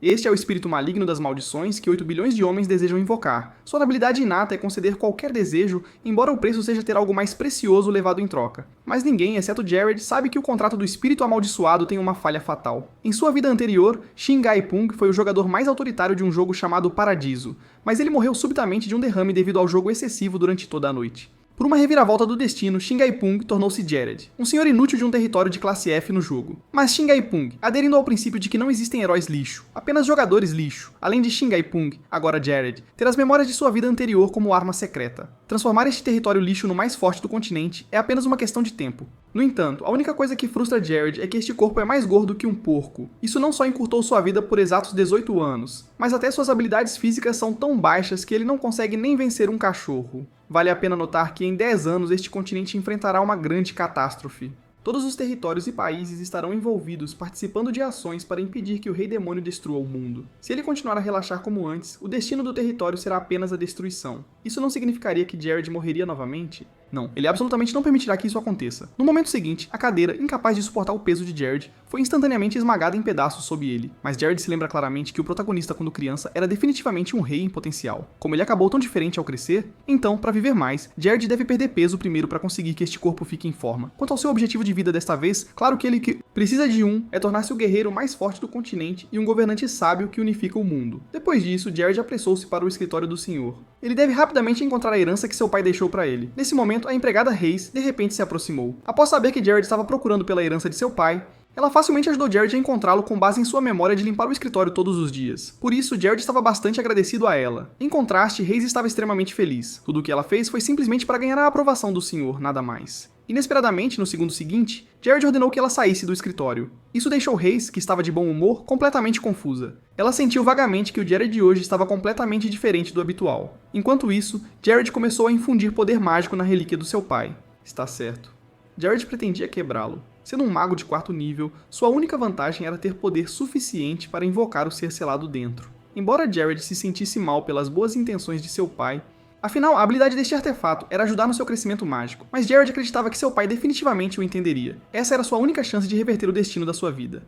Este é o espírito maligno das maldições que 8 bilhões de homens desejam invocar. Sua habilidade inata é conceder qualquer desejo, embora o preço seja ter algo mais precioso levado em troca. Mas ninguém, exceto Jared, sabe que o contrato do espírito amaldiçoado tem uma falha fatal. Em sua vida anterior, Shin Gai-pung foi o jogador mais autoritário de um jogo chamado Paradiso, mas ele morreu subitamente de um derrame devido ao jogo excessivo durante toda a noite. Por uma reviravolta do destino, Shin Gai-pung tornou-se Jared, um senhor inútil de um território de classe F no jogo. Mas Shin Gai-pung, aderindo ao princípio de que não existem heróis lixo, apenas jogadores lixo, além de Shin Gai-pung, agora Jared, ter as memórias de sua vida anterior como arma secreta. Transformar este território lixo no mais forte do continente é apenas uma questão de tempo. No entanto, a única coisa que frustra Jared é que este corpo é mais gordo que um porco. Isso não só encurtou sua vida por exatos 18 anos, mas até suas habilidades físicas são tão baixas que ele não consegue nem vencer um cachorro. Vale a pena notar que em 10 anos este continente enfrentará uma grande catástrofe. Todos os territórios e países estarão envolvidos participando de ações para impedir que o Rei Demônio destrua o mundo. Se ele continuar a relaxar como antes, o destino do território será apenas a destruição. Isso não significaria que Jared morreria novamente? Não, ele absolutamente não permitirá que isso aconteça. No momento seguinte, a cadeira, incapaz de suportar o peso de Jared, foi instantaneamente esmagada em pedaços sob ele. Mas Jared se lembra claramente que o protagonista quando criança era definitivamente um rei em potencial. Como ele acabou tão diferente ao crescer, então, para viver mais, Jared deve perder peso primeiro para conseguir que este corpo fique em forma. Quanto ao seu objetivo de vida desta vez, claro que ele precisa de é tornar-se o guerreiro mais forte do continente e um governante sábio que unifica o mundo. Depois disso, Jared apressou-se para o escritório do senhor. Ele deve rapidamente encontrar a herança que seu pai deixou para ele. Nesse momento, a empregada Reis de repente se aproximou. Após saber que Jared estava procurando pela herança de seu pai, ela facilmente ajudou Jared a encontrá-lo com base em sua memória de limpar o escritório todos os dias. Por isso, Jared estava bastante agradecido a ela. Em contraste, Reis estava extremamente feliz. Tudo o que ela fez foi simplesmente para ganhar a aprovação do senhor, nada mais. Inesperadamente, no segundo seguinte, Jared ordenou que ela saísse do escritório. Isso deixou Reis, que estava de bom humor, completamente confusa. Ela sentiu vagamente que o Jared de hoje estava completamente diferente do habitual. Enquanto isso, Jared começou a infundir poder mágico na relíquia do seu pai. Está certo. Jared pretendia quebrá-lo. Sendo um mago de 4º nível, sua única vantagem era ter poder suficiente para invocar o ser selado dentro. Embora Jared se sentisse mal pelas boas intenções de seu pai, afinal, a habilidade deste artefato era ajudar no seu crescimento mágico, mas Jared acreditava que seu pai definitivamente o entenderia. Essa era sua única chance de reverter o destino da sua vida.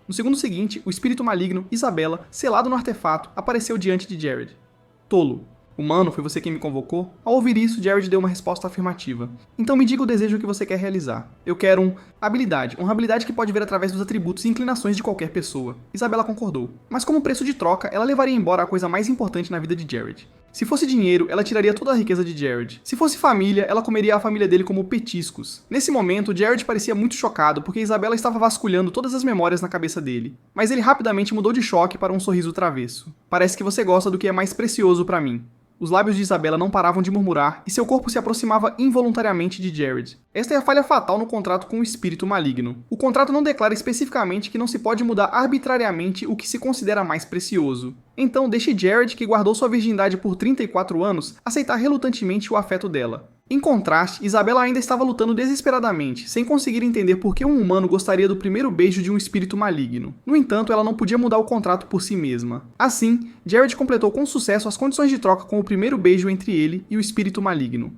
No segundo seguinte, o espírito maligno, Isabela, selado no artefato, apareceu diante de Jared. Tolo. Humano, foi você quem me convocou? Ao ouvir isso, Jared deu uma resposta afirmativa. Então me diga o desejo que você quer realizar. Eu quero uma habilidade que pode ver através dos atributos e inclinações de qualquer pessoa. Isabela concordou. Mas como preço de troca, ela levaria embora a coisa mais importante na vida de Jared. Se fosse dinheiro, ela tiraria toda a riqueza de Jared. Se fosse família, ela comeria a família dele como petiscos. Nesse momento, Jared parecia muito chocado porque Isabela estava vasculhando todas as memórias na cabeça dele. Mas ele rapidamente mudou de choque para um sorriso travesso. Parece que você gosta do que é mais precioso para mim. Os lábios de Isabela não paravam de murmurar e seu corpo se aproximava involuntariamente de Jared. Esta é a falha fatal no contrato com o espírito maligno. O contrato não declara especificamente que não se pode mudar arbitrariamente o que se considera mais precioso. Então deixe Jared, que guardou sua virgindade por 34 anos, aceitar relutantemente o afeto dela. Em contraste, Isabela ainda estava lutando desesperadamente, sem conseguir entender por que um humano gostaria do primeiro beijo de um espírito maligno. No entanto, ela não podia mudar o contrato por si mesma. Assim, Jared completou com sucesso as condições de troca com o primeiro beijo entre ele e o espírito maligno.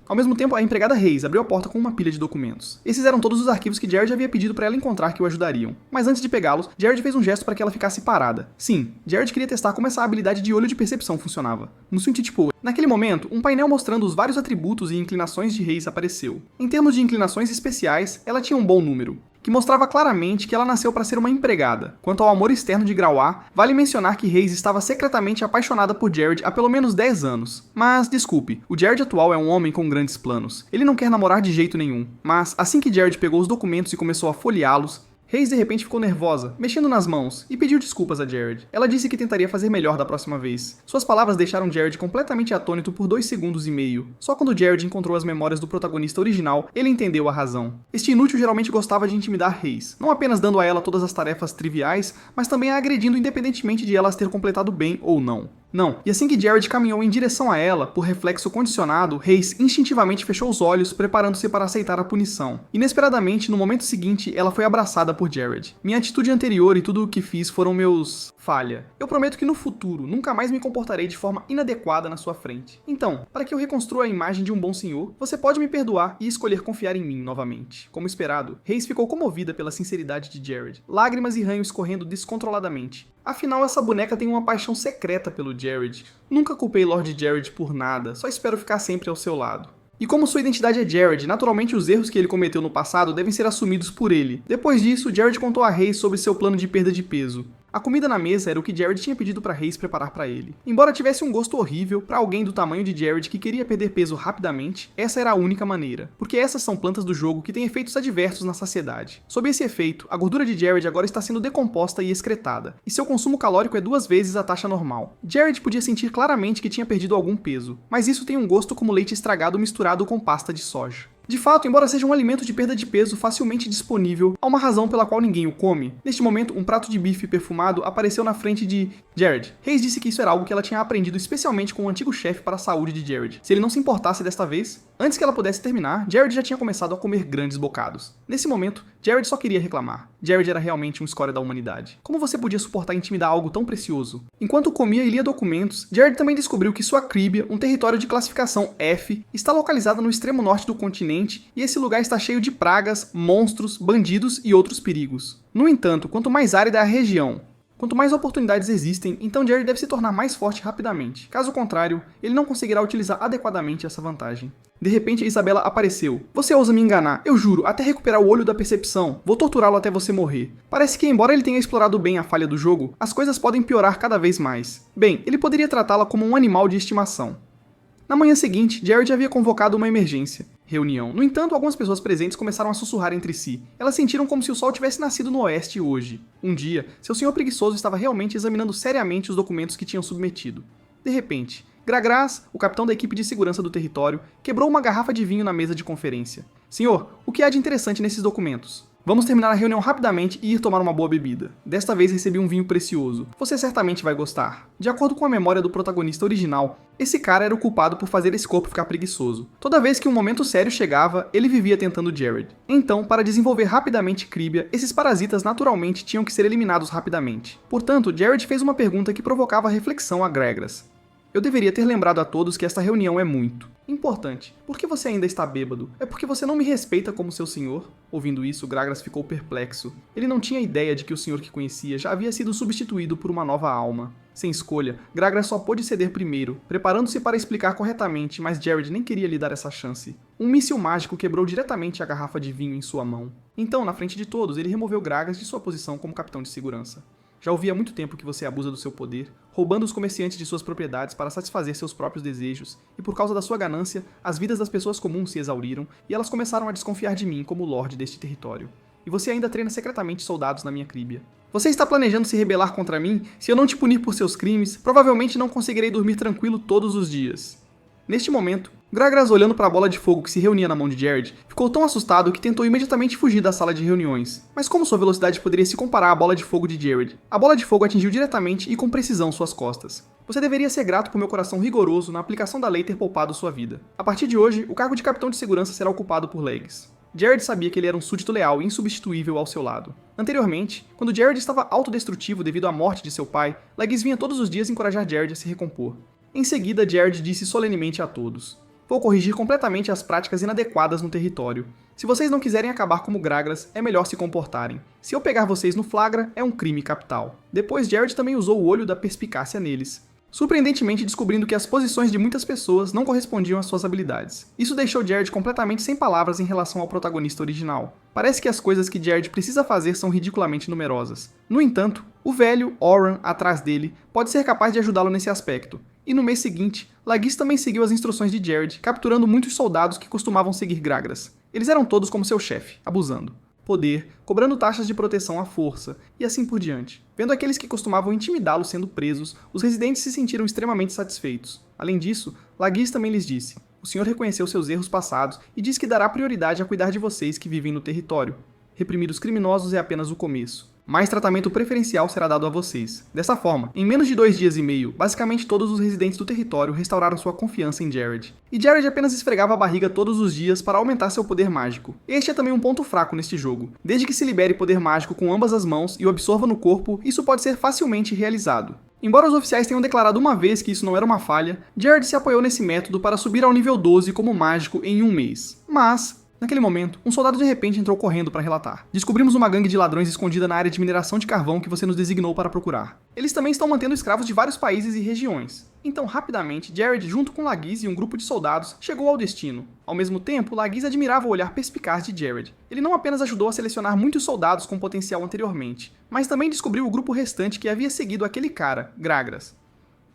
Ao mesmo tempo, a empregada Reis abriu a porta com uma pilha de documentos. Esses eram todos os arquivos que Jared havia pedido para ela encontrar que o ajudariam. Mas antes de pegá-los, Jared fez um gesto para que ela ficasse parada. Sim, Jared queria testar como essa habilidade de olho de percepção funcionava. No sentido tipo, naquele momento, um painel mostrando os vários atributos e inclinações de Reis apareceu. Em termos de inclinações especiais, ela tinha um bom número, que mostrava claramente que ela nasceu para ser uma empregada. Quanto ao amor externo de Grauá, vale mencionar que Reis estava secretamente apaixonada por Jared há pelo menos 10 anos. Mas, desculpe, o Jared atual é um homem com grandes planos. Ele não quer namorar de jeito nenhum. Mas, assim que Jared pegou os documentos e começou a folheá-los, Reis de repente ficou nervosa, mexendo nas mãos, e pediu desculpas a Jared. Ela disse que tentaria fazer melhor da próxima vez. Suas palavras deixaram Jared completamente atônito por 2 segundos e meio. Só quando Jared encontrou as memórias do protagonista original, ele entendeu a razão. Este inútil geralmente gostava de intimidar Reis, não apenas dando a ela todas as tarefas triviais, mas também a agredindo independentemente de ela as ter completado bem ou não. Não, e assim que Jared caminhou em direção a ela, por reflexo condicionado, Reis instintivamente fechou os olhos, preparando-se para aceitar a punição. Inesperadamente, no momento seguinte, ela foi abraçada por Jared. Minha atitude anterior e tudo o que fiz foram meus... falha. Eu prometo que no futuro, nunca mais me comportarei de forma inadequada na sua frente. Então, para que eu reconstrua a imagem de um bom senhor, você pode me perdoar e escolher confiar em mim novamente. Como esperado, Reis ficou comovida pela sinceridade de Jared, lágrimas e ranho escorrendo descontroladamente. Afinal, essa boneca tem uma paixão secreta pelo Jared. Nunca culpei Lord Jared por nada, só espero ficar sempre ao seu lado. E como sua identidade é Jared, naturalmente os erros que ele cometeu no passado devem ser assumidos por ele. Depois disso, Jared contou a Hayes sobre seu plano de perda de peso. A comida na mesa era o que Jared tinha pedido para Hayes preparar para ele. Embora tivesse um gosto horrível, para alguém do tamanho de Jared que queria perder peso rapidamente, essa era a única maneira, porque essas são plantas do jogo que têm efeitos adversos na saciedade. Sob esse efeito, a gordura de Jared agora está sendo decomposta e excretada, e seu consumo calórico é 2 vezes a taxa normal. Jared podia sentir claramente que tinha perdido algum peso, mas isso tem um gosto como leite estragado misturado com pasta de soja. De fato, embora seja um alimento de perda de peso facilmente disponível, há uma razão pela qual ninguém o come. Neste momento, um prato de bife perfumado apareceu na frente de Jared. Hayes disse que isso era algo que ela tinha aprendido especialmente com o antigo chefe para a saúde de Jared. Se ele não se importasse desta vez, antes que ela pudesse terminar, Jared já tinha começado a comer grandes bocados. Nesse momento, Jared só queria reclamar. Jared era realmente um escória da humanidade. Como você podia suportar intimidar algo tão precioso? Enquanto comia e lia documentos, Jared também descobriu que sua Críbia, um território de classificação F, está localizada no extremo norte do continente e esse lugar está cheio de pragas, monstros, bandidos e outros perigos. No entanto, quanto mais árida é a região, quanto mais oportunidades existem, então Jared deve se tornar mais forte rapidamente. Caso contrário, ele não conseguirá utilizar adequadamente essa vantagem. De repente, Isabela apareceu. Você ousa me enganar, eu juro, até recuperar o olho da percepção. Vou torturá-lo até você morrer. Parece que, embora ele tenha explorado bem a falha do jogo, as coisas podem piorar cada vez mais. Bem, ele poderia tratá-la como um animal de estimação. Na manhã seguinte, Jared havia convocado uma reunião. No entanto, algumas pessoas presentes começaram a sussurrar entre si. Elas sentiram como se o sol tivesse nascido no oeste hoje. Um dia, seu senhor preguiçoso estava realmente examinando seriamente os documentos que tinham submetido. De repente, Gragras, o capitão da equipe de segurança do território, quebrou uma garrafa de vinho na mesa de conferência. Senhor, o que há de interessante nesses documentos? Vamos terminar a reunião rapidamente e ir tomar uma boa bebida. Desta vez recebi um vinho precioso. Você certamente vai gostar. De acordo com a memória do protagonista original, esse cara era o culpado por fazer esse corpo ficar preguiçoso. Toda vez que um momento sério chegava, ele vivia tentando Jared. Então, para desenvolver rapidamente Críbia, esses parasitas naturalmente tinham que ser eliminados rapidamente. Portanto, Jared fez uma pergunta que provocava reflexão a Gragras. Eu deveria ter lembrado a todos que esta reunião é muito importante. Por que você ainda está bêbado? É porque você não me respeita como seu senhor? Ouvindo isso, Gragras ficou perplexo. Ele não tinha ideia de que o senhor que conhecia já havia sido substituído por uma nova alma. Sem escolha, Gragras só pôde ceder primeiro, preparando-se para explicar corretamente, mas Jared nem queria lhe dar essa chance. Um míssil mágico quebrou diretamente a garrafa de vinho em sua mão. Então, na frente de todos, ele removeu Gragras de sua posição como capitão de segurança. Já ouvi há muito tempo que você abusa do seu poder, roubando os comerciantes de suas propriedades para satisfazer seus próprios desejos, e por causa da sua ganância, as vidas das pessoas comuns se exauriram e elas começaram a desconfiar de mim como lorde deste território. E você ainda treina secretamente soldados na minha Críbia. Você está planejando se rebelar contra mim? Se eu não te punir por seus crimes, provavelmente não conseguirei dormir tranquilo todos os dias. Neste momento, Gragras, olhando para a bola de fogo que se reunia na mão de Jared, ficou tão assustado que tentou imediatamente fugir da sala de reuniões. Mas como sua velocidade poderia se comparar à bola de fogo de Jared? A bola de fogo atingiu diretamente e com precisão suas costas. Você deveria ser grato por meu coração rigoroso na aplicação da lei ter poupado sua vida. A partir de hoje, o cargo de capitão de segurança será ocupado por Legs. Jared sabia que ele era um súdito leal e insubstituível ao seu lado. Anteriormente, quando Jared estava autodestrutivo devido à morte de seu pai, Legs vinha todos os dias encorajar Jared a se recompor. Em seguida, Jared disse solenemente a todos: vou corrigir completamente as práticas inadequadas no território. Se vocês não quiserem acabar como Gragras, é melhor se comportarem. Se eu pegar vocês no flagra, é um crime capital. Depois, Jared também usou o olho da perspicácia neles, surpreendentemente descobrindo que as posições de muitas pessoas não correspondiam às suas habilidades. Isso deixou Jared completamente sem palavras em relação ao protagonista original. Parece que as coisas que Jared precisa fazer são ridiculamente numerosas. No entanto, o velho Oran atrás dele pode ser capaz de ajudá-lo nesse aspecto. E no mês seguinte, Lagis também seguiu as instruções de Jared, capturando muitos soldados que costumavam seguir Gragras. Eles eram todos como seu chefe, abusando. Poder, cobrando taxas de proteção à força, e assim por diante. Vendo aqueles que costumavam intimidá-lo sendo presos, os residentes se sentiram extremamente satisfeitos. Além disso, Lagis também lhes disse: o senhor reconheceu seus erros passados e diz que dará prioridade a cuidar de vocês que vivem no território. Reprimir os criminosos é apenas o começo. Mais tratamento preferencial será dado a vocês. Dessa forma, em menos de 2 dias e meio, basicamente todos os residentes do território restauraram sua confiança em Jared. E Jared apenas esfregava a barriga todos os dias para aumentar seu poder mágico. Este é também um ponto fraco neste jogo. Desde que se libere poder mágico com ambas as mãos e o absorva no corpo, isso pode ser facilmente realizado. Embora os oficiais tenham declarado uma vez que isso não era uma falha, Jared se apoiou nesse método para subir ao nível 12 como mágico em um mês. Mas Naquele momento, um soldado de repente entrou correndo para relatar. Descobrimos uma gangue de ladrões escondida na área de mineração de carvão que você nos designou para procurar. Eles também estão mantendo escravos de vários países e regiões. Então, rapidamente, Jared, junto com Laguise e um grupo de soldados, chegou ao destino. Ao mesmo tempo, Laguise admirava o olhar perspicaz de Jared. Ele não apenas ajudou a selecionar muitos soldados com potencial anteriormente, mas também descobriu o grupo restante que havia seguido aquele cara, Gragras.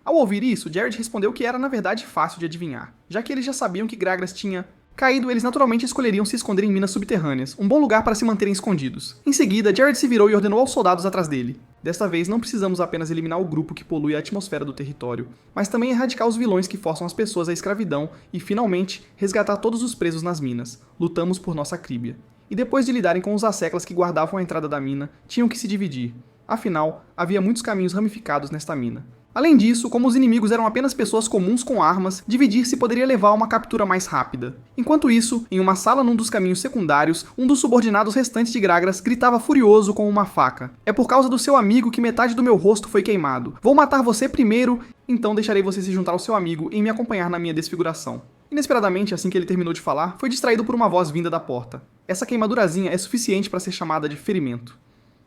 Ao ouvir isso, Jared respondeu que era na verdade fácil de adivinhar, já que eles já sabiam que Gragras tinha caído, eles naturalmente escolheriam se esconder em minas subterrâneas, um bom lugar para se manterem escondidos. Em seguida, Jared se virou e ordenou aos soldados atrás dele. Desta vez, não precisamos apenas eliminar o grupo que polui a atmosfera do território, mas também erradicar os vilões que forçam as pessoas à escravidão e, finalmente, resgatar todos os presos nas minas. Lutamos por nossa Críbia. E depois de lidarem com os asseclas que guardavam a entrada da mina, tinham que se dividir. Afinal, havia muitos caminhos ramificados nesta mina. Além disso, como os inimigos eram apenas pessoas comuns com armas, dividir-se poderia levar a uma captura mais rápida. Enquanto isso, em uma sala num dos caminhos secundários, um dos subordinados restantes de Gragras gritava furioso com uma faca. É por causa do seu amigo que metade do meu rosto foi queimado. Vou matar você primeiro, então deixarei você se juntar ao seu amigo e me acompanhar na minha desfiguração. Inesperadamente, assim que ele terminou de falar, foi distraído por uma voz vinda da porta. Essa queimadurazinha é suficiente para ser chamada de ferimento.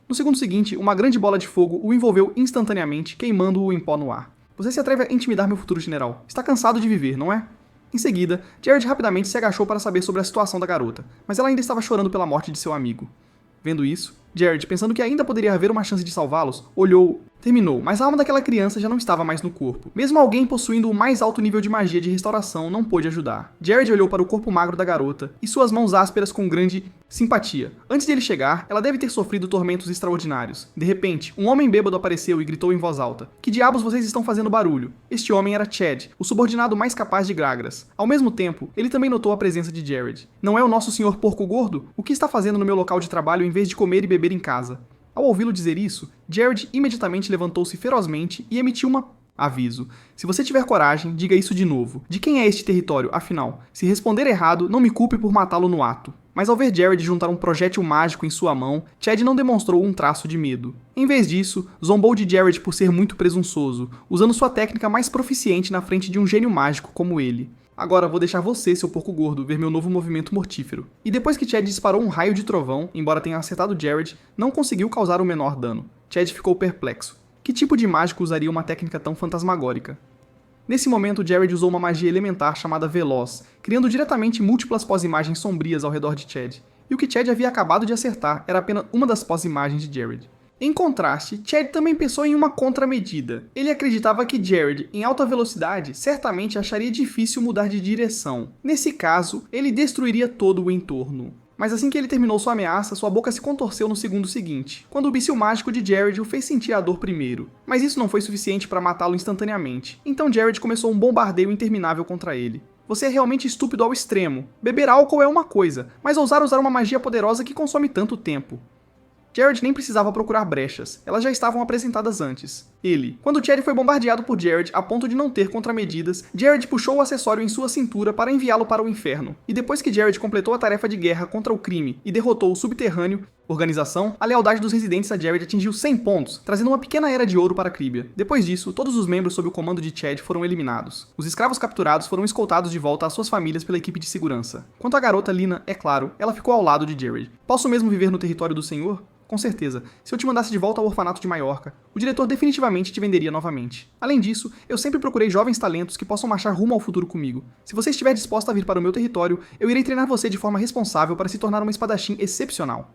No segundo seguinte, uma grande bola de fogo o envolveu instantaneamente, queimando-o em pó no ar. Você se atreve a intimidar meu futuro general. Está cansado de viver, não é? Em seguida, Jared rapidamente se agachou para saber sobre a situação da garota, mas ela ainda estava chorando pela morte de seu amigo. Vendo isso, Jared, pensando que ainda poderia haver uma chance de salvá-los, olhou. Terminou, mas a alma daquela criança já não estava mais no corpo. Mesmo alguém possuindo o mais alto nível de magia de restauração não pôde ajudar. Jared olhou para o corpo magro da garota e suas mãos ásperas com grande simpatia. Antes de ele chegar, ela deve ter sofrido tormentos extraordinários. De repente, um homem bêbado apareceu e gritou em voz alta: "Que diabos vocês estão fazendo barulho?" Este homem era Chad, o subordinado mais capaz de Gragras. Ao mesmo tempo, ele também notou a presença de Jared. "Não é o nosso senhor porco gordo? O que está fazendo no meu local de trabalho em vez de comer e beber em casa?" Ao ouvi-lo dizer isso, Jared imediatamente levantou-se ferozmente e emitiu uma aviso. "Se você tiver coragem, diga isso de novo. De quem é este território, afinal? Se responder errado, não me culpe por matá-lo no ato." Mas ao ver Jared juntar um projétil mágico em sua mão, Chad não demonstrou um traço de medo. Em vez disso, zombou de Jared por ser muito presunçoso, usando sua técnica mais proficiente na frente de um gênio mágico como ele. "Agora vou deixar você, seu porco gordo, ver meu novo movimento mortífero." E depois que Chad disparou um raio de trovão, embora tenha acertado Jared, não conseguiu causar o menor dano. Chad ficou perplexo. Que tipo de mágico usaria uma técnica tão fantasmagórica? Nesse momento, Jared usou uma magia elementar chamada Veloz, criando diretamente múltiplas pós-imagens sombrias ao redor de Chad. E o que Chad havia acabado de acertar era apenas uma das pós-imagens de Jared. Em contraste, Chad também pensou em uma contramedida. Ele acreditava que Jared, em alta velocidade, certamente acharia difícil mudar de direção. Nesse caso, ele destruiria todo o entorno. Mas assim que ele terminou sua ameaça, sua boca se contorceu no segundo seguinte, quando o bício mágico de Jared o fez sentir a dor primeiro. Mas isso não foi suficiente para matá-lo instantaneamente. Então Jared começou um bombardeio interminável contra ele. "Você é realmente estúpido ao extremo. Beber álcool é uma coisa, mas ousar usar uma magia poderosa que consome tanto tempo." Jared nem precisava procurar brechas, elas já estavam apresentadas antes. Quando Chad foi bombardeado por Jared a ponto de não ter contramedidas, Jared puxou o acessório em sua cintura para enviá-lo para o inferno. E depois que Jared completou a tarefa de guerra contra o crime e derrotou o subterrâneo, organização, a lealdade dos residentes a Jared atingiu 100 pontos, trazendo uma pequena era de ouro para a Críbia. Depois disso, todos os membros sob o comando de Chad foram eliminados. Os escravos capturados foram escoltados de volta às suas famílias pela equipe de segurança. Quanto à garota Lina, é claro, ela ficou ao lado de Jared. "Posso mesmo viver no território do Senhor?" "Com certeza. Se eu te mandasse de volta ao orfanato de Maiorca, o diretor definitivamente te venderia novamente. Além disso, eu sempre procurei jovens talentos que possam marchar rumo ao futuro comigo. Se você estiver disposta a vir para o meu território, eu irei treinar você de forma responsável para se tornar uma espadachim excepcional."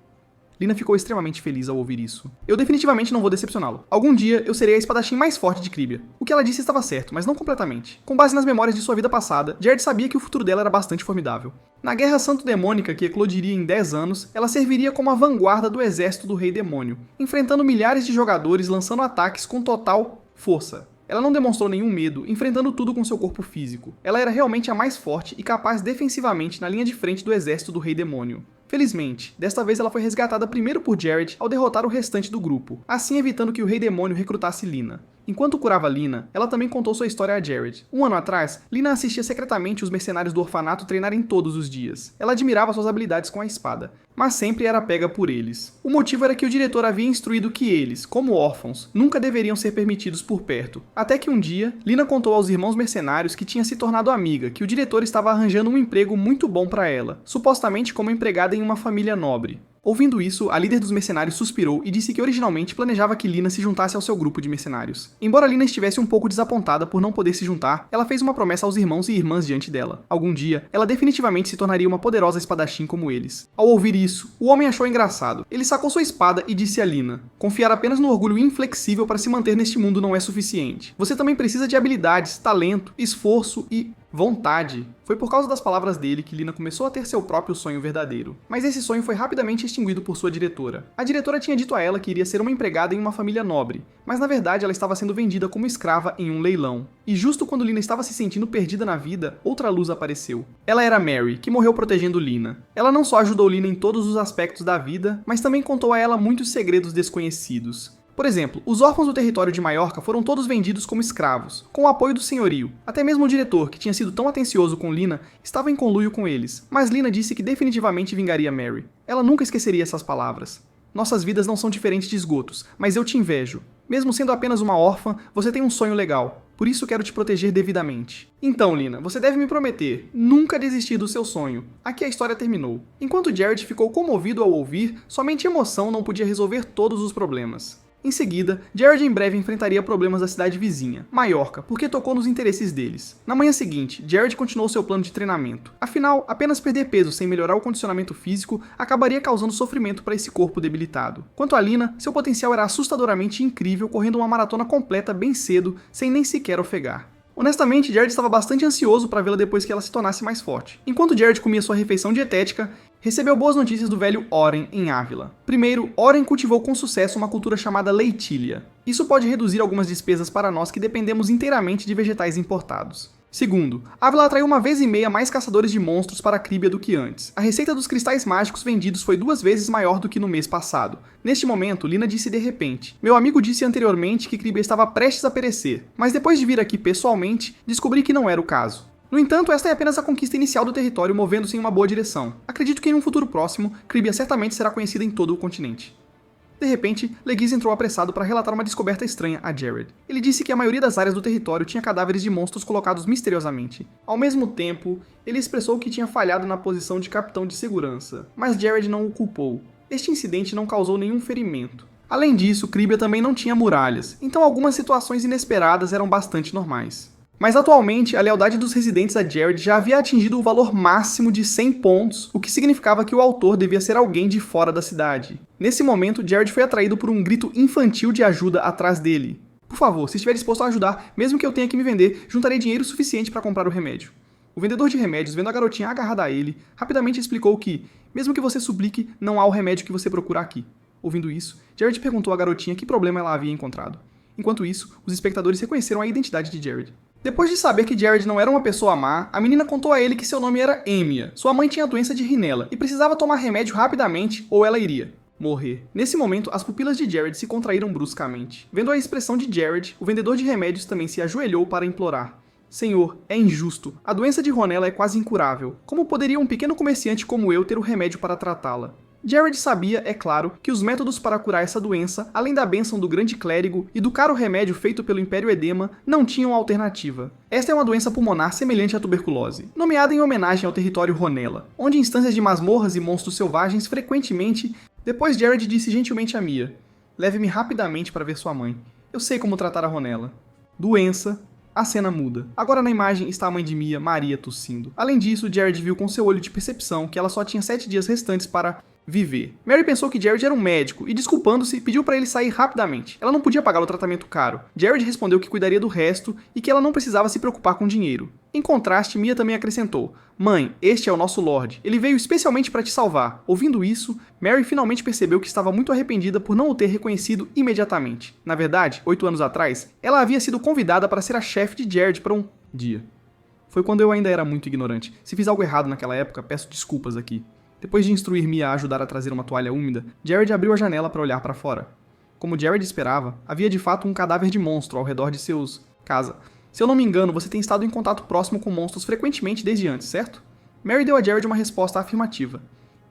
Lina ficou extremamente feliz ao ouvir isso. "Eu definitivamente não vou decepcioná-lo. Algum dia eu serei a espadachim mais forte de Críbia." O que ela disse estava certo, mas não completamente. Com base nas memórias de sua vida passada, Jared sabia que o futuro dela era bastante formidável. Na Guerra Santo-Demônica, que eclodiria em 10 anos, ela serviria como a vanguarda do exército do Rei Demônio, enfrentando milhares de jogadores lançando ataques com total força. Ela não demonstrou nenhum medo, enfrentando tudo com seu corpo físico. Ela era realmente a mais forte e capaz defensivamente na linha de frente do exército do Rei Demônio. Felizmente, desta vez ela foi resgatada primeiro por Jared ao derrotar o restante do grupo, assim evitando que o Rei Demônio recrutasse Lina. Enquanto curava Lina, ela também contou sua história a Jared. Um ano atrás, Lina assistia secretamente os mercenários do orfanato treinarem todos os dias. Ela admirava suas habilidades com a espada, mas sempre era pega por eles. O motivo era que o diretor havia instruído que eles, como órfãos, nunca deveriam ser permitidos por perto. Até que um dia, Lina contou aos irmãos mercenários que tinha se tornado amiga, que o diretor estava arranjando um emprego muito bom para ela, supostamente como empregada em uma família nobre. Ouvindo isso, a líder dos mercenários suspirou e disse que originalmente planejava que Lina se juntasse ao seu grupo de mercenários. Embora Lina estivesse um pouco desapontada por não poder se juntar, ela fez uma promessa aos irmãos e irmãs diante dela. Algum dia, ela definitivamente se tornaria uma poderosa espadachim como eles. Ao ouvir isso, o homem achou engraçado. Ele sacou sua espada e disse a Lina: confiar apenas no orgulho inflexível para se manter neste mundo não é suficiente. Você também precisa de habilidades, talento, esforço e vontade. Foi por causa das palavras dele que Lina começou a ter seu próprio sonho verdadeiro. Mas esse sonho foi rapidamente extinguido por sua diretora. A diretora tinha dito a ela que iria ser uma empregada em uma família nobre, mas na verdade ela estava sendo vendida como escrava em um leilão. E justo quando Lina estava se sentindo perdida na vida, outra luz apareceu. Ela era Mary, que morreu protegendo Lina. Ela não só ajudou Lina em todos os aspectos da vida, mas também contou a ela muitos segredos desconhecidos. Por exemplo, os órfãos do território de Maiorca foram todos vendidos como escravos, com o apoio do senhorio. Até mesmo o diretor, que tinha sido tão atencioso com Lina, estava em conluio com eles, mas Lina disse que definitivamente vingaria Mary. Ela nunca esqueceria essas palavras. Nossas vidas não são diferentes de esgotos, mas eu te invejo. Mesmo sendo apenas uma órfã, você tem um sonho legal. Por isso quero te proteger devidamente. Então, Lina, você deve me prometer nunca desistir do seu sonho. Aqui a história terminou. Enquanto Jared ficou comovido ao ouvir, somente emoção não podia resolver todos os problemas. Em seguida, Jared em breve enfrentaria problemas da cidade vizinha, Maiorca, porque tocou nos interesses deles. Na manhã seguinte, Jared continuou seu plano de treinamento. Afinal, apenas perder peso sem melhorar o condicionamento físico acabaria causando sofrimento para esse corpo debilitado. Quanto a Lina, seu potencial era assustadoramente incrível, correndo uma maratona completa bem cedo, sem nem sequer ofegar. Honestamente, Jared estava bastante ansioso para vê-la depois que ela se tornasse mais forte. Enquanto Jared comia sua refeição dietética, recebeu boas notícias do velho Oren em Ávila. Primeiro, Oren cultivou com sucesso uma cultura chamada leitília. Isso pode reduzir algumas despesas para nós que dependemos inteiramente de vegetais importados. Segundo, Ávila atraiu uma vez e meia mais caçadores de monstros para a Críbia do que antes. A receita dos cristais mágicos vendidos foi 2 vezes maior do que no mês passado. Neste momento, Lina disse de repente: meu amigo disse anteriormente que Críbia estava prestes a perecer, mas depois de vir aqui pessoalmente, descobri que não era o caso. No entanto, esta é apenas a conquista inicial do território movendo-se em uma boa direção. Acredito que em um futuro próximo, Críbia certamente será conhecida em todo o continente. De repente, Legis entrou apressado para relatar uma descoberta estranha a Jared. Ele disse que a maioria das áreas do território tinha cadáveres de monstros colocados misteriosamente. Ao mesmo tempo, ele expressou que tinha falhado na posição de capitão de segurança, mas Jared não o culpou. Este incidente não causou nenhum ferimento. Além disso, Críbia também não tinha muralhas, então algumas situações inesperadas eram bastante normais. Mas atualmente, a lealdade dos residentes a Jared já havia atingido o valor máximo de 100 pontos, o que significava que o autor devia ser alguém de fora da cidade. Nesse momento, Jared foi atraído por um grito infantil de ajuda atrás dele. Por favor, se estiver disposto a ajudar, mesmo que eu tenha que me vender, juntarei dinheiro suficiente para comprar o remédio. O vendedor de remédios, vendo a garotinha agarrada a ele, rapidamente explicou que, mesmo que você suplique, não há o remédio que você procura aqui. Ouvindo isso, Jared perguntou à garotinha que problema ela havia encontrado. Enquanto isso, os espectadores reconheceram a identidade de Jared. Depois de saber que Jared não era uma pessoa má, a menina contou a ele que seu nome era Emmia. Sua mãe tinha a doença de Rinella e precisava tomar remédio rapidamente ou ela iria morrer. Nesse momento, as pupilas de Jared se contraíram bruscamente. Vendo a expressão de Jared, o vendedor de remédios também se ajoelhou para implorar. Senhor, é injusto. A doença de Ronella é quase incurável. Como poderia um pequeno comerciante como eu ter o remédio para tratá-la? Jared sabia, é claro, que os métodos para curar essa doença, além da bênção do grande clérigo e do caro remédio feito pelo Império Edema, não tinham alternativa. Esta é uma doença pulmonar semelhante à tuberculose, nomeada em homenagem ao território Ronella, onde instâncias de masmorras e monstros selvagens frequentemente... Depois Jared disse gentilmente a Mia: leve-me rapidamente para ver sua mãe. Eu sei como tratar a Ronella. Doença... A cena muda. Agora na imagem está a mãe de Mia, Maria, tossindo. Além disso, Jared viu com seu olho de percepção que ela só tinha 7 dias restantes para viver. Mary pensou que Jared era um médico e, desculpando-se, pediu para ele sair rapidamente. Ela não podia pagar o tratamento caro. Jared respondeu que cuidaria do resto e que ela não precisava se preocupar com dinheiro. Em contraste, Mia também acrescentou: mãe, este é o nosso Lorde. Ele veio especialmente para te salvar. Ouvindo isso, Mary finalmente percebeu que estava muito arrependida por não o ter reconhecido imediatamente. Na verdade, 8 anos atrás, ela havia sido convidada para ser a chefe de Jared por um dia. Foi quando eu ainda era muito ignorante. Se fiz algo errado naquela época, peço desculpas aqui. Depois de instruir Mia a ajudar a trazer uma toalha úmida, Jared abriu a janela para olhar para fora. Como Jared esperava, havia de fato um cadáver de monstro ao redor de casa. Se eu não me engano, você tem estado em contato próximo com monstros frequentemente desde antes, certo? Mary deu a Jared uma resposta afirmativa.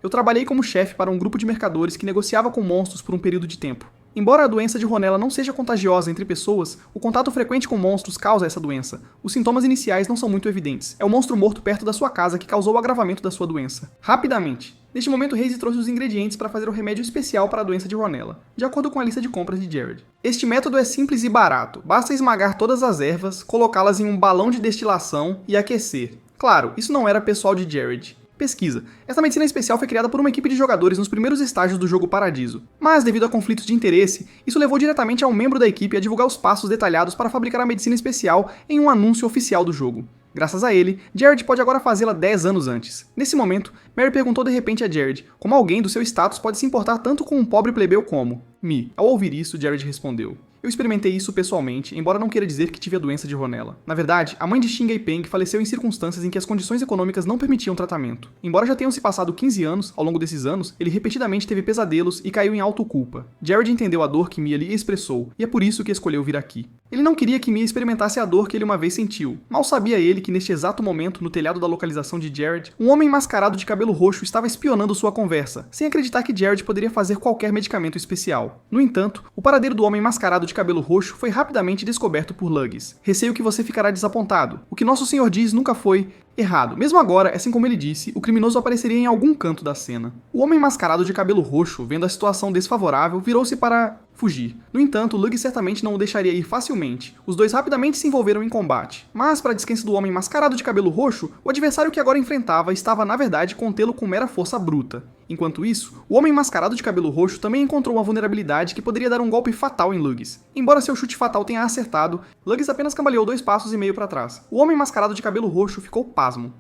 Eu trabalhei como chefe para um grupo de mercadores que negociava com monstros por um período de tempo. Embora a doença de Ronella não seja contagiosa entre pessoas, o contato frequente com monstros causa essa doença. Os sintomas iniciais não são muito evidentes. É o monstro morto perto da sua casa que causou o agravamento da sua doença. Rapidamente. Neste momento, Hayes trouxe os ingredientes para fazer o remédio especial para a doença de Ronella, de acordo com a lista de compras de Jared. Este método é simples e barato. Basta esmagar todas as ervas, colocá-las em um balão de destilação e aquecer. Claro, isso não era pessoal de Jared. Pesquisa. Essa medicina especial foi criada por uma equipe de jogadores nos primeiros estágios do jogo Paradiso. Mas, devido a conflitos de interesse, isso levou diretamente a um membro da equipe a divulgar os passos detalhados para fabricar a medicina especial em um anúncio oficial do jogo. Graças a ele, Jared pode agora fazê-la 10 anos antes. Nesse momento, Mary perguntou de repente a Jared como alguém do seu status pode se importar tanto com um pobre plebeu como me. Ao ouvir isso, Jared respondeu: eu experimentei isso pessoalmente, embora não queira dizer que tive a doença de Ronella. Na verdade, a mãe de Xing Peng faleceu em circunstâncias em que as condições econômicas não permitiam tratamento. Embora já tenham se passado 15 anos, ao longo desses anos, ele repetidamente teve pesadelos e caiu em autoculpa. Jared entendeu a dor que Mia lhe expressou, e é por isso que escolheu vir aqui. Ele não queria que Mia experimentasse a dor que ele uma vez sentiu. Mal sabia ele que neste exato momento, no telhado da localização de Jared, um homem mascarado de cabelo roxo estava espionando sua conversa, sem acreditar que Jared poderia fazer qualquer medicamento especial. No entanto, o paradeiro do homem mascarado de cabelo roxo foi rapidamente descoberto por Luggis. Receio que você ficará desapontado. O que Nosso Senhor diz nunca foi errado. Mesmo agora, assim como ele disse, o criminoso apareceria em algum canto da cena. O homem mascarado de cabelo roxo, vendo a situação desfavorável, virou-se para fugir. No entanto, Luggis certamente não o deixaria ir facilmente. Os dois rapidamente se envolveram em combate. Mas, para descanso do homem mascarado de cabelo roxo, o adversário que agora enfrentava estava, na verdade, contê-lo com mera força bruta. Enquanto isso, o homem mascarado de cabelo roxo também encontrou uma vulnerabilidade que poderia dar um golpe fatal em Luggis. Embora seu chute fatal tenha acertado, Luggis apenas cambaleou 2 passos e meio para trás. O homem mascarado de cabelo roxo ficou pasmo.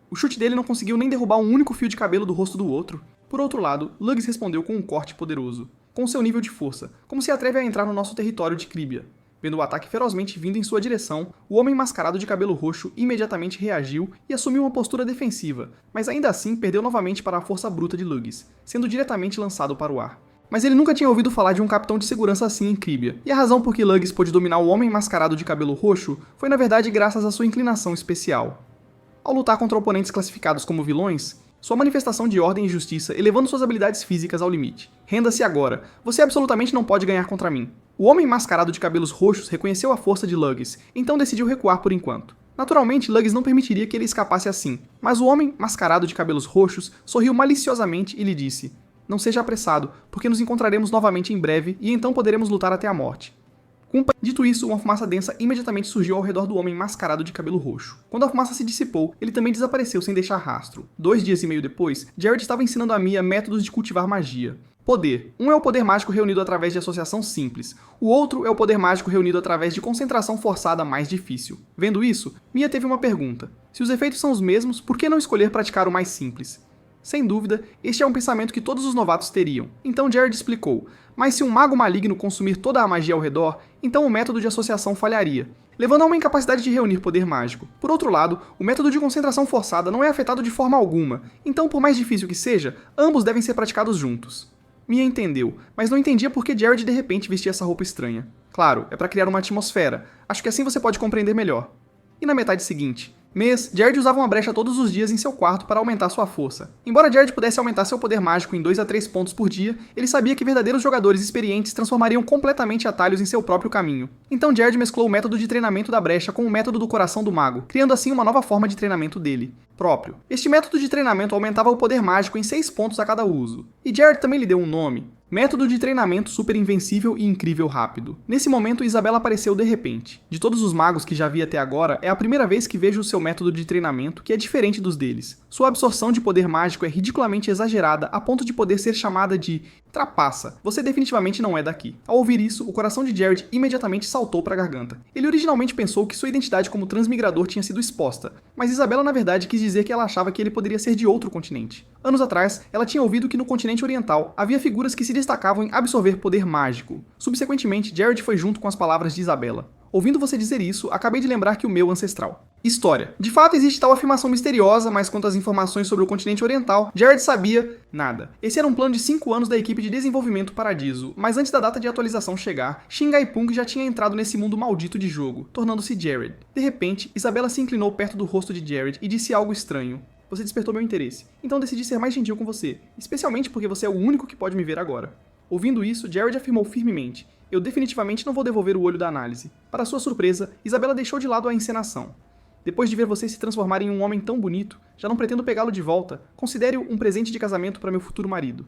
O chute dele não conseguiu nem derrubar um único fio de cabelo do rosto do outro. Por outro lado, Luggis respondeu com um corte poderoso, com seu nível de força, como se atreve a entrar no nosso território de Cribia. Vendo o ataque ferozmente vindo em sua direção, o homem mascarado de cabelo roxo imediatamente reagiu e assumiu uma postura defensiva, mas ainda assim perdeu novamente para a força bruta de Luggis, sendo diretamente lançado para o ar. Mas ele nunca tinha ouvido falar de um capitão de segurança assim em Cribia, e a razão por que Luggis pôde dominar o homem mascarado de cabelo roxo foi na verdade graças à sua inclinação especial. Ao lutar contra oponentes classificados como vilões, sua manifestação de ordem e justiça elevando suas habilidades físicas ao limite. Renda-se agora, você absolutamente não pode ganhar contra mim. O homem mascarado de cabelos roxos reconheceu a força de Luggis, então decidiu recuar por enquanto. Naturalmente, Luggis não permitiria que ele escapasse assim, mas o homem mascarado de cabelos roxos sorriu maliciosamente e lhe disse: não seja apressado, porque nos encontraremos novamente em breve e então poderemos lutar até a morte. Dito isso, uma fumaça densa imediatamente surgiu ao redor do homem mascarado de cabelo roxo. Quando a fumaça se dissipou, ele também desapareceu sem deixar rastro. 2 dias e meio depois, Jared estava ensinando a Mia métodos de cultivar magia. Poder. Um é o poder mágico reunido através de associação simples. O outro é o poder mágico reunido através de concentração forçada mais difícil. Vendo isso, Mia teve uma pergunta. Se os efeitos são os mesmos, por que não escolher praticar o mais simples? Sem dúvida, este é um pensamento que todos os novatos teriam. Então Jared explicou, mas se um mago maligno consumir toda a magia ao redor, então o método de associação falharia, levando a uma incapacidade de reunir poder mágico. Por outro lado, o método de concentração forçada não é afetado de forma alguma, então por mais difícil que seja, ambos devem ser praticados juntos. Mia entendeu, mas não entendia por que Jared de repente vestia essa roupa estranha. Claro, é para criar uma atmosfera, acho que assim você pode compreender melhor. E na metade seguinte? Jared usava uma brecha todos os dias em seu quarto para aumentar sua força. Embora Jared pudesse aumentar seu poder mágico em 2 a 3 pontos por dia, ele sabia que verdadeiros jogadores experientes transformariam completamente atalhos em seu próprio caminho. Então Jared mesclou o método de treinamento da brecha com o método do coração do mago, criando assim uma nova forma de treinamento dele próprio. Este método de treinamento aumentava o poder mágico em 6 pontos a cada uso. E Jared também lhe deu um nome. Método de treinamento super invencível e incrível rápido. Nesse momento, Isabela apareceu de repente. De todos os magos que já vi até agora, é a primeira vez que vejo o seu método de treinamento que é diferente dos deles. Sua absorção de poder mágico é ridiculamente exagerada a ponto de poder ser chamada de trapaça. Você definitivamente não é daqui. Ao ouvir isso, o coração de Jared imediatamente saltou para a garganta. Ele originalmente pensou que sua identidade como transmigrador tinha sido exposta, mas Isabela na verdade quis dizer que ela achava que ele poderia ser de outro continente. Anos atrás, ela tinha ouvido que no continente oriental havia figuras que se destacavam em absorver poder mágico. Subsequentemente, Jared foi junto com as palavras de Isabela. Ouvindo você dizer isso, acabei de lembrar que o meu ancestral. História. De fato, existe tal afirmação misteriosa, mas quanto às informações sobre o continente oriental, Jared sabia nada. Esse era um plano de 5 anos da equipe de desenvolvimento Paradiso, mas antes da data de atualização chegar, Shingai-punk já tinha entrado nesse mundo maldito de jogo, tornando-se Jared. De repente, Isabela se inclinou perto do rosto de Jared e disse algo estranho. Você despertou meu interesse, então decidi ser mais gentil com você, especialmente porque você é o único que pode me ver agora. Ouvindo isso, Jared afirmou firmemente, eu definitivamente não vou devolver o olho da análise. Para sua surpresa, Isabela deixou de lado a encenação. Depois de ver você se transformar em um homem tão bonito, já não pretendo pegá-lo de volta, considere-o um presente de casamento para meu futuro marido.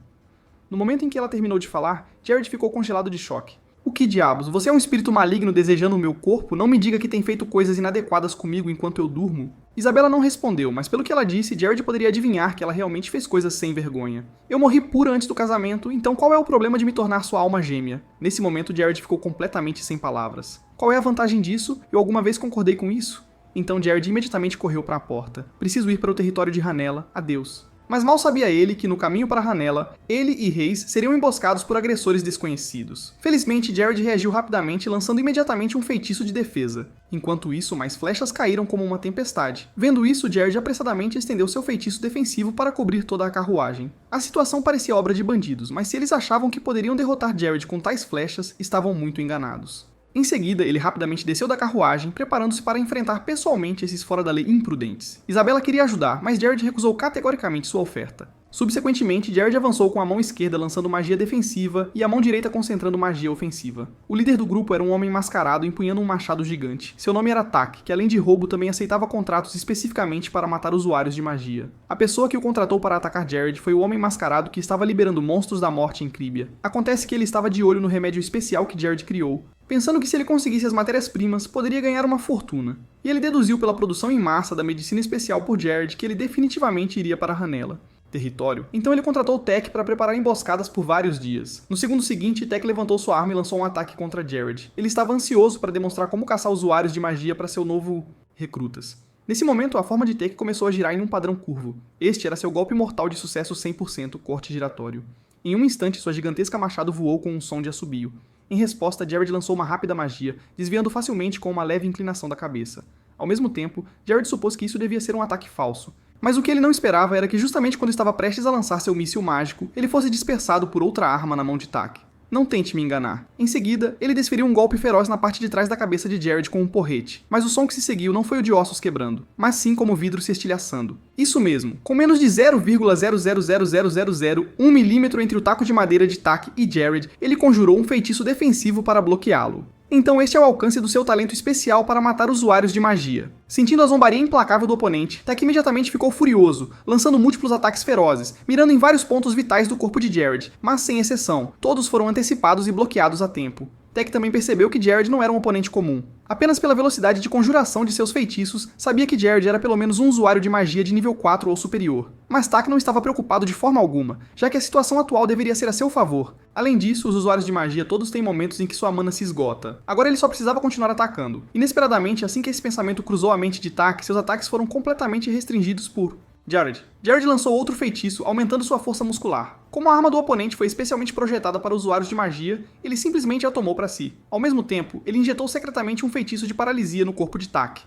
No momento em que ela terminou de falar, Jared ficou congelado de choque. O que diabos? Você é um espírito maligno desejando o meu corpo? Não me diga que tem feito coisas inadequadas comigo enquanto eu durmo? Isabela não respondeu, mas pelo que ela disse, Jared poderia adivinhar que ela realmente fez coisas sem vergonha. Eu morri pura antes do casamento, então qual é o problema de me tornar sua alma gêmea? Nesse momento, Jared ficou completamente sem palavras. Qual é a vantagem disso? Eu alguma vez concordei com isso? Então Jared imediatamente correu para a porta. Preciso ir para o território de Ranella. Adeus. Mas mal sabia ele que, no caminho para Ranella, ele e Reis seriam emboscados por agressores desconhecidos. Felizmente, Jared reagiu rapidamente, lançando imediatamente um feitiço de defesa. Enquanto isso, mais flechas caíram como uma tempestade. Vendo isso, Jared apressadamente estendeu seu feitiço defensivo para cobrir toda a carruagem. A situação parecia obra de bandidos, mas se eles achavam que poderiam derrotar Jared com tais flechas, estavam muito enganados. Em seguida, ele rapidamente desceu da carruagem, preparando-se para enfrentar pessoalmente esses fora-da-lei imprudentes. Isabela queria ajudar, mas Jared recusou categoricamente sua oferta. Subsequentemente, Jared avançou com a mão esquerda lançando magia defensiva e a mão direita concentrando magia ofensiva. O líder do grupo era um homem mascarado empunhando um machado gigante. Seu nome era Tak, que além de roubo também aceitava contratos especificamente para matar usuários de magia. A pessoa que o contratou para atacar Jared foi o homem mascarado que estava liberando monstros da morte em Cribia. Acontece que ele estava de olho no remédio especial que Jared criou, pensando que se ele conseguisse as matérias-primas, poderia ganhar uma fortuna. E ele deduziu pela produção em massa da medicina especial por Jared que ele definitivamente iria para Ranella. Território. Então ele contratou Tech para preparar emboscadas por vários dias. No segundo seguinte, Tech levantou sua arma e lançou um ataque contra Jared. Ele estava ansioso para demonstrar como caçar usuários de magia para seu novo recrutas. Nesse momento, a forma de Tech começou a girar em um padrão curvo. Este era seu golpe mortal de sucesso 100%, corte giratório. Em um instante, sua gigantesca machado voou com um som de assobio. Em resposta, Jared lançou uma rápida magia, desviando facilmente com uma leve inclinação da cabeça. Ao mesmo tempo, Jared supôs que isso devia ser um ataque falso. Mas o que ele não esperava era que justamente quando estava prestes a lançar seu míssil mágico, ele fosse dispersado por outra arma na mão de Tak. Não tente me enganar. Em seguida, ele desferiu um golpe feroz na parte de trás da cabeça de Jared com um porrete, mas o som que se seguiu não foi o de ossos quebrando, mas sim como vidro se estilhaçando. Isso mesmo, com menos de 0,000001 milímetro entre o taco de madeira de Tak e Jared, ele conjurou um feitiço defensivo para bloqueá-lo. Então este é o alcance do seu talento especial para matar usuários de magia. Sentindo a zombaria implacável do oponente, Tak imediatamente ficou furioso, lançando múltiplos ataques ferozes, mirando em vários pontos vitais do corpo de Jared, mas sem exceção, todos foram antecipados e bloqueados a tempo. Tech também percebeu que Jared não era um oponente comum. Apenas pela velocidade de conjuração de seus feitiços, sabia que Jared era pelo menos um usuário de magia de nível 4 ou superior. Mas Tak não estava preocupado de forma alguma, já que a situação atual deveria ser a seu favor. Além disso, os usuários de magia todos têm momentos em que sua mana se esgota. Agora ele só precisava continuar atacando. Inesperadamente, assim que esse pensamento cruzou a mente de Tak, seus ataques foram completamente restringidos por Jared. Jared lançou outro feitiço, aumentando sua força muscular. Como a arma do oponente foi especialmente projetada para usuários de magia, ele simplesmente a tomou para si. Ao mesmo tempo, ele injetou secretamente um feitiço de paralisia no corpo de Tak.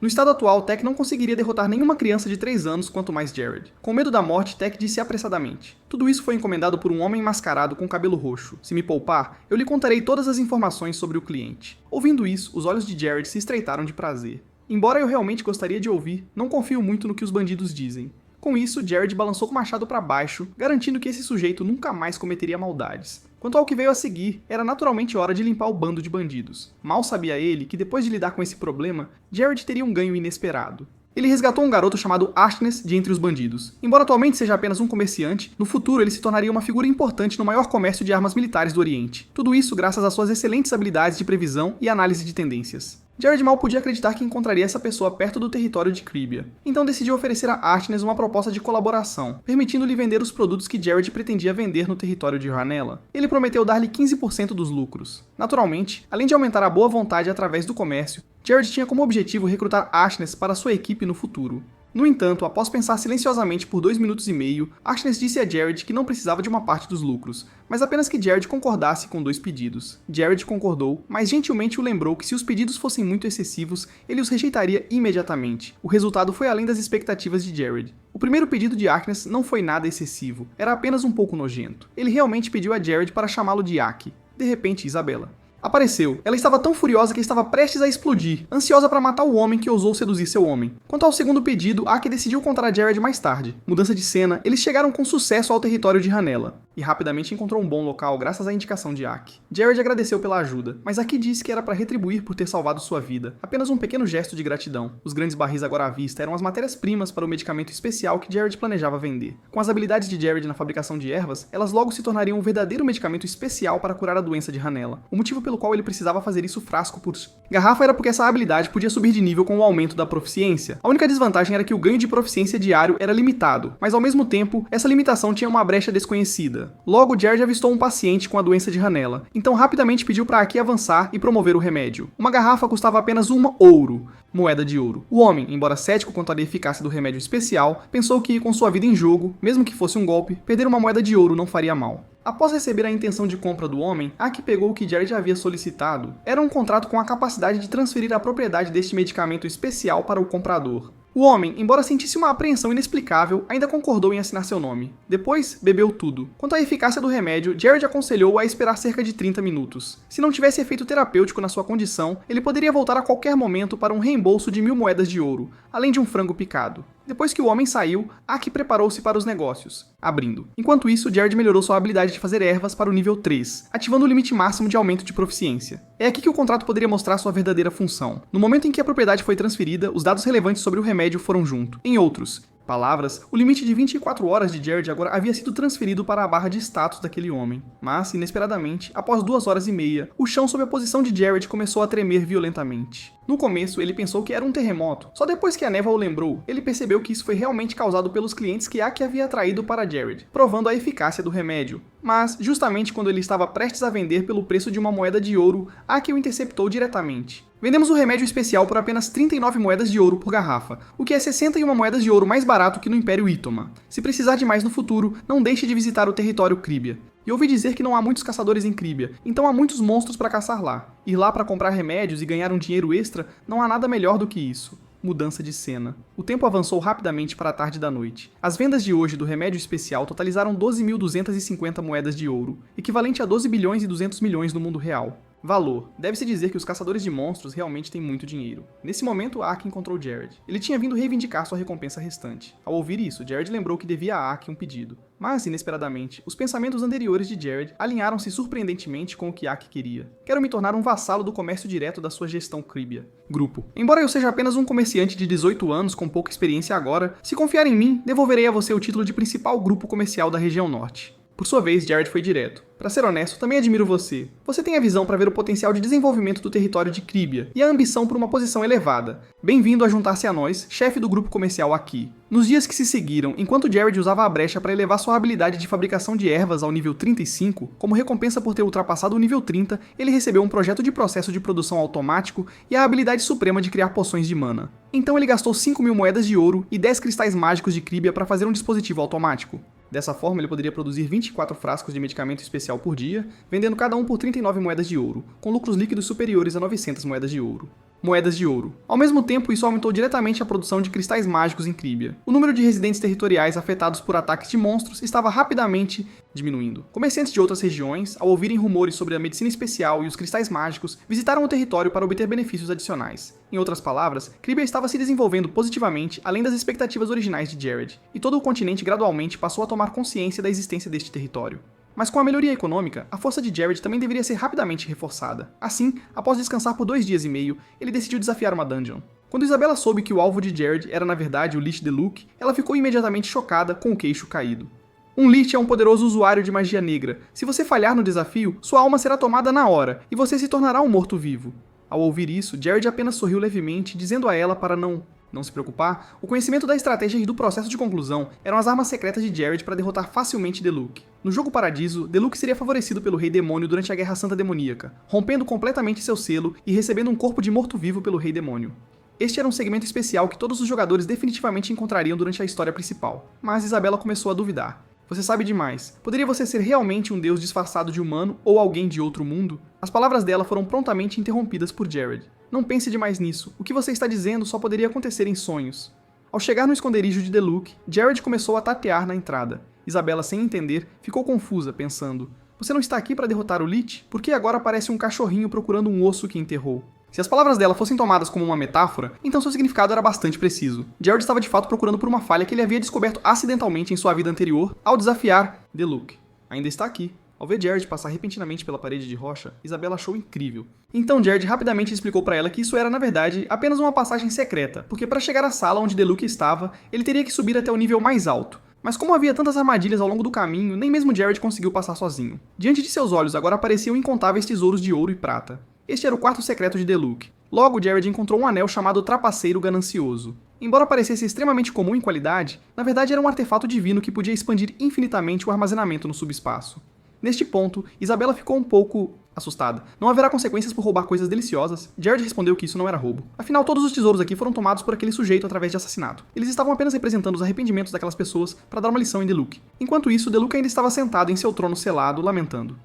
No estado atual, Tech não conseguiria derrotar nenhuma criança de 3 anos, quanto mais Jared. Com medo da morte, Tech disse apressadamente. Tudo isso foi encomendado por um homem mascarado com cabelo roxo. Se me poupar, eu lhe contarei todas as informações sobre o cliente. Ouvindo isso, os olhos de Jared se estreitaram de prazer. Embora eu realmente gostaria de ouvir, não confio muito no que os bandidos dizem. Com isso, Jared balançou o machado para baixo, garantindo que esse sujeito nunca mais cometeria maldades. Quanto ao que veio a seguir, era naturalmente hora de limpar o bando de bandidos. Mal sabia ele que depois de lidar com esse problema, Jared teria um ganho inesperado. Ele resgatou um garoto chamado Ashness de entre os bandidos. Embora atualmente seja apenas um comerciante, no futuro ele se tornaria uma figura importante no maior comércio de armas militares do Oriente. Tudo isso graças às suas excelentes habilidades de previsão e análise de tendências. Jared mal podia acreditar que encontraria essa pessoa perto do território de Cribia, então decidiu oferecer a Ashness uma proposta de colaboração, permitindo-lhe vender os produtos que Jared pretendia vender no território de Ranella. Ele prometeu dar-lhe 15% dos lucros. Naturalmente, além de aumentar a boa vontade através do comércio, Jared tinha como objetivo recrutar Ashness para sua equipe no futuro. No entanto, após pensar silenciosamente por 2 minutos e meio, Ashness disse a Jared que não precisava de uma parte dos lucros, mas apenas que Jared concordasse com 2 pedidos. Jared concordou, mas gentilmente o lembrou que se os pedidos fossem muito excessivos, ele os rejeitaria imediatamente. O resultado foi além das expectativas de Jared. O primeiro pedido de Ashness não foi nada excessivo, era apenas um pouco nojento. Ele realmente pediu a Jared para chamá-lo de Aki. De repente, Isabela apareceu. Ela estava tão furiosa que estava prestes a explodir, ansiosa para matar o homem que ousou seduzir seu homem. Quanto ao segundo pedido, Aki decidiu encontrar Jared mais tarde. Mudança de cena, eles chegaram com sucesso ao território de Ranella, e rapidamente encontrou um bom local graças à indicação de Aki. Jared agradeceu pela ajuda, mas Aki disse que era para retribuir por ter salvado sua vida, apenas um pequeno gesto de gratidão. Os grandes barris agora à vista eram as matérias-primas para o medicamento especial que Jared planejava vender. Com as habilidades de Jared na fabricação de ervas, elas logo se tornariam um verdadeiro medicamento especial para curar a doença de Ranella. O motivo pelo qual ele precisava fazer isso frasco por garrafa era porque essa habilidade podia subir de nível com o aumento da proficiência. A única desvantagem era que o ganho de proficiência diário era limitado, mas ao mesmo tempo, essa limitação tinha uma brecha desconhecida. Logo, Jared avistou um paciente com a doença de Ranella, então rapidamente pediu para Aki avançar e promover o remédio. Uma garrafa custava apenas 1 ouro, moeda de ouro. O homem, embora cético quanto à eficácia do remédio especial, pensou que, com sua vida em jogo, mesmo que fosse um golpe, perder uma moeda de ouro não faria mal. Após receber a intenção de compra do homem, Aki pegou o que Jared havia solicitado. Era um contrato com a capacidade de transferir a propriedade deste medicamento especial para o comprador. O homem, embora sentisse uma apreensão inexplicável, ainda concordou em assinar seu nome. Depois, bebeu tudo. Quanto à eficácia do remédio, Jared aconselhou a esperar cerca de 30 minutos. Se não tivesse efeito terapêutico na sua condição, ele poderia voltar a qualquer momento para um reembolso de 1000 moedas de ouro, além de um frango picado. Depois que o homem saiu, Aki preparou-se para os negócios, abrindo. Enquanto isso, Jared melhorou sua habilidade de fazer ervas para o nível 3, ativando o limite máximo de aumento de proficiência. É aqui que o contrato poderia mostrar sua verdadeira função. No momento em que a propriedade foi transferida, os dados relevantes sobre o remédio foram junto. Em outros palavras, o limite de 24 horas de Jared agora havia sido transferido para a barra de status daquele homem. Mas, inesperadamente, após 2 horas e meia, o chão sob a posição de Jared começou a tremer violentamente. No começo, ele pensou que era um terremoto. Só depois que a névoa o lembrou, ele percebeu que isso foi realmente causado pelos clientes que Aki havia atraído para Jared, provando a eficácia do remédio. Mas, justamente quando ele estava prestes a vender pelo preço de uma moeda de ouro, Aki o interceptou diretamente. Vendemos o remédio especial por apenas 39 moedas de ouro por garrafa, o que é 61 moedas de ouro mais barato que no Império Ítoma. Se precisar de mais no futuro, não deixe de visitar o território Críbia. E ouvi dizer que não há muitos caçadores em Críbia, então há muitos monstros para caçar lá. Ir lá para comprar remédios e ganhar um dinheiro extra, não há nada melhor do que isso. Mudança de cena. O tempo avançou rapidamente para a tarde da noite. As vendas de hoje do remédio especial totalizaram 12.250 moedas de ouro, equivalente a 12 bilhões e 200 milhões no mundo real. Valor. Deve-se dizer que os caçadores de monstros realmente têm muito dinheiro. Nesse momento, Aki encontrou Jared. Ele tinha vindo reivindicar sua recompensa restante. Ao ouvir isso, Jared lembrou que devia a Aki um pedido. Mas, inesperadamente, os pensamentos anteriores de Jared alinharam-se surpreendentemente com o que Aki queria. Quero me tornar um vassalo do comércio direto da sua gestão Críbia. Grupo. Embora eu seja apenas um comerciante de 18 anos com pouca experiência agora, se confiar em mim, devolverei a você o título de principal grupo comercial da região norte. Por sua vez, Jared foi direto. Pra ser honesto, também admiro você. Você tem a visão para ver o potencial de desenvolvimento do território de Críbia e a ambição por uma posição elevada. Bem-vindo a juntar-se a nós, chefe do grupo comercial aqui. Nos dias que se seguiram, enquanto Jared usava a brecha para elevar sua habilidade de fabricação de ervas ao nível 35, como recompensa por ter ultrapassado o nível 30, ele recebeu um projeto de processo de produção automático e a habilidade suprema de criar poções de mana. Então ele gastou 5.000 moedas de ouro e 10 cristais mágicos de Críbia para fazer um dispositivo automático. Dessa forma, ele poderia produzir 24 frascos de medicamento especial por dia, vendendo cada um por 39 moedas de ouro, com lucros líquidos superiores a 900 moedas de ouro. Moedas de ouro. Ao mesmo tempo, isso aumentou diretamente a produção de cristais mágicos em Críbia. O número de residentes territoriais afetados por ataques de monstros estava rapidamente diminuindo. Comerciantes de outras regiões, ao ouvirem rumores sobre a medicina especial e os cristais mágicos, visitaram o território para obter benefícios adicionais. Em outras palavras, Críbia estava se desenvolvendo positivamente além das expectativas originais de Jared, e todo o continente gradualmente passou a tomar consciência da existência deste território. Mas com a melhoria econômica, a força de Jared também deveria ser rapidamente reforçada. Assim, após descansar por 2 dias e meio, ele decidiu desafiar uma dungeon. Quando Isabela soube que o alvo de Jared era na verdade o Lich de Luke, ela ficou imediatamente chocada com o queixo caído. Um Lich é um poderoso usuário de magia negra. Se você falhar no desafio, sua alma será tomada na hora, e você se tornará um morto-vivo. Ao ouvir isso, Jared apenas sorriu levemente, dizendo a ela para não se preocupar. O conhecimento da estratégia e do processo de conclusão eram as armas secretas de Jared para derrotar facilmente Deluxe. No jogo Paradiso, Deluxe seria favorecido pelo Rei Demônio durante a Guerra Santa Demoníaca, rompendo completamente seu selo e recebendo um corpo de morto-vivo pelo Rei Demônio. Este era um segmento especial que todos os jogadores definitivamente encontrariam durante a história principal. Mas Isabela começou a duvidar. Você sabe demais. Poderia você ser realmente um deus disfarçado de humano ou alguém de outro mundo? As palavras dela foram prontamente interrompidas por Jared. Não pense demais nisso. O que você está dizendo só poderia acontecer em sonhos. Ao chegar no esconderijo de Diluc, Jared começou a tatear na entrada. Isabela, sem entender, ficou confusa, pensando: você não está aqui para derrotar o Lich? Por que agora parece um cachorrinho procurando um osso que enterrou? Se as palavras dela fossem tomadas como uma metáfora, então seu significado era bastante preciso. Jared estava de fato procurando por uma falha que ele havia descoberto acidentalmente em sua vida anterior ao desafiar Diluc. Ainda está aqui. Ao ver Jared passar repentinamente pela parede de rocha, Isabela achou incrível. Então Jared rapidamente explicou para ela que isso era, na verdade, apenas uma passagem secreta, porque para chegar à sala onde Diluc estava, ele teria que subir até o nível mais alto. Mas como havia tantas armadilhas ao longo do caminho, nem mesmo Jared conseguiu passar sozinho. Diante de seus olhos agora apareciam incontáveis tesouros de ouro e prata. Este era o quarto secreto de Diluc. Logo, Jared encontrou um anel chamado Trapaceiro Ganancioso. Embora parecesse extremamente comum em qualidade, na verdade era um artefato divino que podia expandir infinitamente o armazenamento no subespaço. Neste ponto, Isabela ficou um pouco assustada. Não haverá consequências por roubar coisas deliciosas? Jared respondeu que isso não era roubo. Afinal, todos os tesouros aqui foram tomados por aquele sujeito através de assassinato. Eles estavam apenas representando os arrependimentos daquelas pessoas para dar uma lição em Diluc. Enquanto isso, Diluc ainda estava sentado em seu trono selado, lamentando.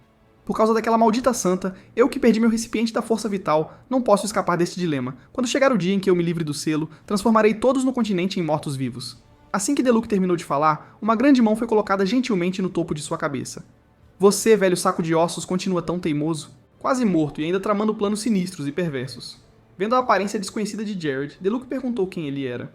Por causa daquela maldita santa, eu que perdi meu recipiente da força vital, não posso escapar deste dilema. Quando chegar o dia em que eu me livre do selo, transformarei todos no continente em mortos-vivos. Assim que Diluc terminou de falar, uma grande mão foi colocada gentilmente no topo de sua cabeça. Você, velho saco de ossos, continua tão teimoso? Quase morto e ainda tramando planos sinistros e perversos. Vendo a aparência desconhecida de Jared, Diluc perguntou quem ele era.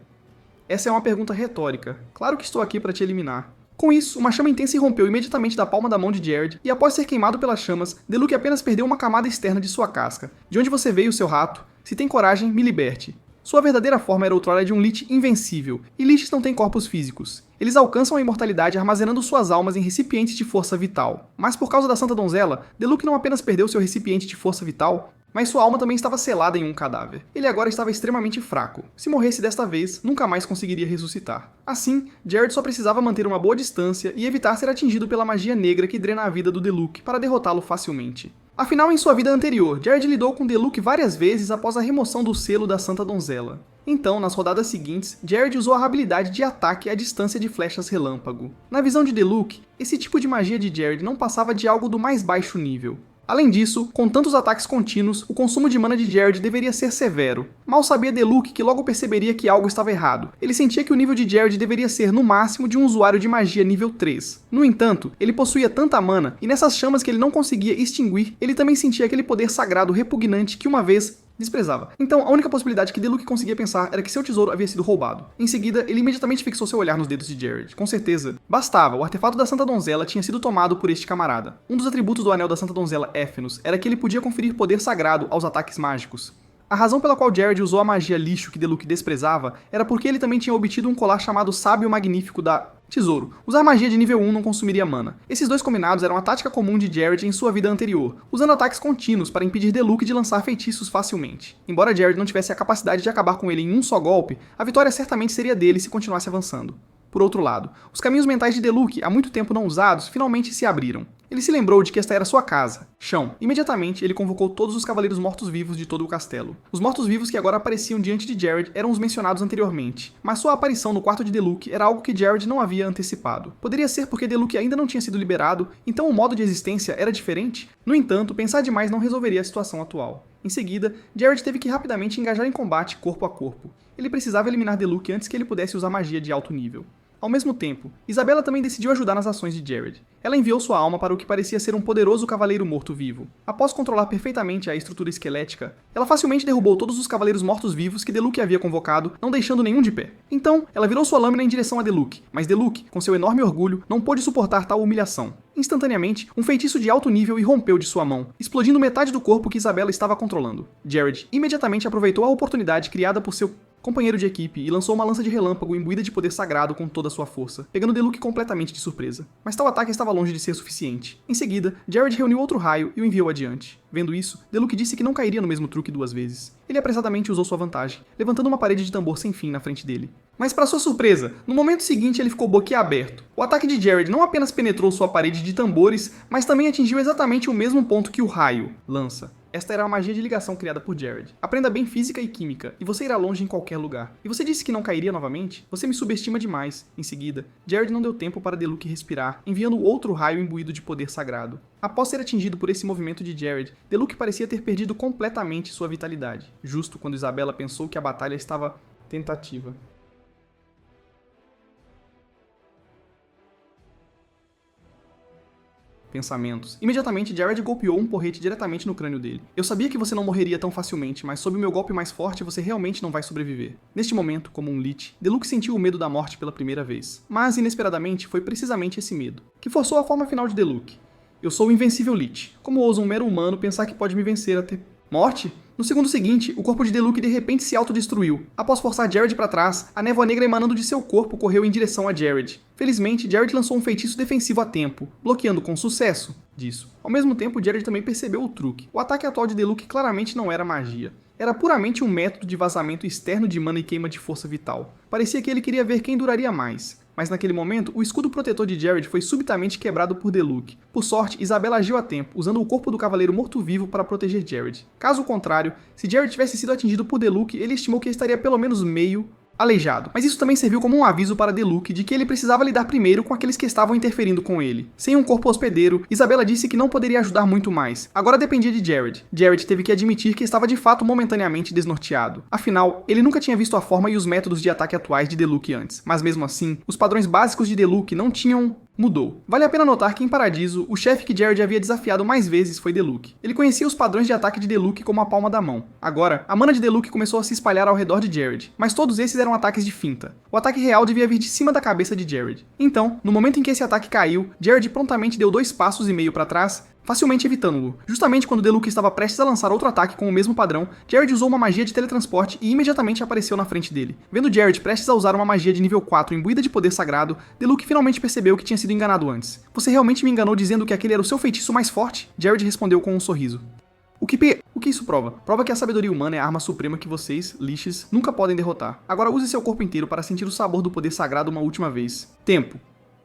Essa é uma pergunta retórica. Claro que estou aqui para te eliminar. Com isso, uma chama intensa irrompeu imediatamente da palma da mão de Jared, e após ser queimado pelas chamas, Diluc apenas perdeu uma camada externa de sua casca. De onde você veio, seu rato? Se tem coragem, me liberte. Sua verdadeira forma era outrora de um Lich invencível, e Liches não têm corpos físicos. Eles alcançam a imortalidade armazenando suas almas em recipientes de força vital. Mas por causa da Santa Donzela, Diluc não apenas perdeu seu recipiente de força vital, mas sua alma também estava selada em um cadáver. Ele agora estava extremamente fraco. Se morresse desta vez, nunca mais conseguiria ressuscitar. Assim, Jared só precisava manter uma boa distância e evitar ser atingido pela magia negra que drena a vida do Diluc para derrotá-lo facilmente. Afinal, em sua vida anterior, Jared lidou com Diluc várias vezes após a remoção do selo da Santa Donzela. Então, nas rodadas seguintes, Jared usou a habilidade de ataque à distância de flechas relâmpago. Na visão de Diluc, esse tipo de magia de Jared não passava de algo do mais baixo nível. Além disso, com tantos ataques contínuos, o consumo de mana de Jared deveria ser severo. Mal sabia Diluc que logo perceberia que algo estava errado. Ele sentia que o nível de Jared deveria ser, no máximo, de um usuário de magia nível 3. No entanto, ele possuía tanta mana, e nessas chamas que ele não conseguia extinguir, ele também sentia aquele poder sagrado repugnante que uma vez desprezava. Então, a única possibilidade que Diluc conseguia pensar era que seu tesouro havia sido roubado. Em seguida, ele imediatamente fixou seu olhar nos dedos de Jared. Com certeza, bastava, o artefato da Santa Donzela tinha sido tomado por este camarada. Um dos atributos do anel da Santa Donzela Éfenos era que ele podia conferir poder sagrado aos ataques mágicos. A razão pela qual Jared usou a magia lixo que Diluc desprezava era porque ele também tinha obtido um colar chamado Sábio Magnífico da Tesouro. Usar magia de nível 1 não consumiria mana. Esses dois combinados eram a tática comum de Jared em sua vida anterior, usando ataques contínuos para impedir Diluc de lançar feitiços facilmente. Embora Jared não tivesse a capacidade de acabar com ele em um só golpe, a vitória certamente seria dele se continuasse avançando. Por outro lado, os caminhos mentais de Diluc, há muito tempo não usados, finalmente se abriram. Ele se lembrou de que esta era sua casa, chão. Imediatamente, ele convocou todos os cavaleiros mortos-vivos de todo o castelo. Os mortos-vivos que agora apareciam diante de Jared eram os mencionados anteriormente, mas sua aparição no quarto de Diluc era algo que Jared não havia antecipado. Poderia ser porque Diluc ainda não tinha sido liberado, então o modo de existência era diferente? No entanto, pensar demais não resolveria a situação atual. Em seguida, Jared teve que rapidamente engajar em combate corpo a corpo. Ele precisava eliminar Diluc antes que ele pudesse usar magia de alto nível. Ao mesmo tempo, Isabela também decidiu ajudar nas ações de Jared. Ela enviou sua alma para o que parecia ser um poderoso cavaleiro morto-vivo. Após controlar perfeitamente a estrutura esquelética, ela facilmente derrubou todos os cavaleiros mortos-vivos que Diluc havia convocado, não deixando nenhum de pé. Então, ela virou sua lâmina em direção a Diluc, mas Diluc, com seu enorme orgulho, não pôde suportar tal humilhação. Instantaneamente, um feitiço de alto nível irrompeu de sua mão, explodindo metade do corpo que Isabela estava controlando. Jared imediatamente aproveitou a oportunidade criada por seu companheiro de equipe e lançou uma lança de relâmpago imbuída de poder sagrado com toda a sua força, pegando Diluc completamente de surpresa. Mas tal ataque estava longe de ser suficiente. Em seguida, Jared reuniu outro raio e o enviou adiante. Vendo isso, Diluc disse que não cairia no mesmo truque duas vezes. Ele apressadamente usou sua vantagem, levantando uma parede de tambor sem fim na frente dele. Mas para sua surpresa, no momento seguinte ele ficou boquiaberto. O ataque de Jared não apenas penetrou sua parede de tambores, mas também atingiu exatamente o mesmo ponto que o raio lança. Esta era a magia de ligação criada por Jared. Aprenda bem física e química, e você irá longe em qualquer lugar. E você disse que não cairia novamente? Você me subestima demais. Em seguida, Jared não deu tempo para Diluc respirar, enviando outro raio imbuído de poder sagrado. Após ser atingido por esse movimento de Jared, Diluc parecia ter perdido completamente sua vitalidade, justo quando Isabela pensou que a batalha estava tentativa. Pensamentos. Imediatamente, Jared golpeou um porrete diretamente no crânio dele. Eu sabia que você não morreria tão facilmente, mas sob o meu golpe mais forte, você realmente não vai sobreviver. Neste momento, como um Lich, Diluc sentiu o medo da morte pela primeira vez. Mas, inesperadamente, foi precisamente esse medo que forçou a forma final de Diluc. Eu sou o invencível Lich. Como ousa um mero humano pensar que pode me vencer até... Morte? No segundo seguinte, o corpo de Diluc de repente se autodestruiu. Após forçar Jared para trás, a névoa negra emanando de seu corpo correu em direção a Jared. Felizmente, Jared lançou um feitiço defensivo a tempo, bloqueando com sucesso disso. Ao mesmo tempo, Jared também percebeu o truque. O ataque atual de Diluc claramente não era magia. Era puramente um método de vazamento externo de mana e queima de força vital. Parecia que ele queria ver quem duraria mais. Mas naquele momento, o escudo protetor de Jared foi subitamente quebrado por Diluc. Por sorte, Isabela agiu a tempo, usando o corpo do cavaleiro morto-vivo para proteger Jared. Caso contrário, se Jared tivesse sido atingido por Diluc, ele estimou que estaria pelo menos meio aleijado. Mas isso também serviu como um aviso para Diluc de que ele precisava lidar primeiro com aqueles que estavam interferindo com ele. Sem um corpo hospedeiro, Isabela disse que não poderia ajudar muito mais. Agora dependia de Jared. Jared teve que admitir que estava de fato momentaneamente desnorteado. Afinal, ele nunca tinha visto a forma e os métodos de ataque atuais de Diluc antes. Mas mesmo assim, os padrões básicos de Diluc não tinham... mudou. Vale a pena notar que em Paradiso, o chefe que Jared havia desafiado mais vezes foi Diluc. Ele conhecia os padrões de ataque de Diluc como a palma da mão. Agora, a mana de Diluc começou a se espalhar ao redor de Jared, mas todos esses eram ataques de finta. O ataque real devia vir de cima da cabeça de Jared. Então, no momento em que esse ataque caiu, Jared prontamente deu 2,5 passos para trás, facilmente evitando-o. Justamente quando Diluc estava prestes a lançar outro ataque com o mesmo padrão, Jared usou uma magia de teletransporte e imediatamente apareceu na frente dele. Vendo Jared prestes a usar uma magia de nível 4 imbuída de poder sagrado, Diluc finalmente percebeu que tinha sido enganado antes. Você realmente me enganou dizendo que aquele era o seu feitiço mais forte? Jared respondeu com um sorriso. O que isso prova? Prova que a sabedoria humana é a arma suprema que vocês, Liches, nunca podem derrotar. Agora use seu corpo inteiro para sentir o sabor do poder sagrado uma última vez. Tempo.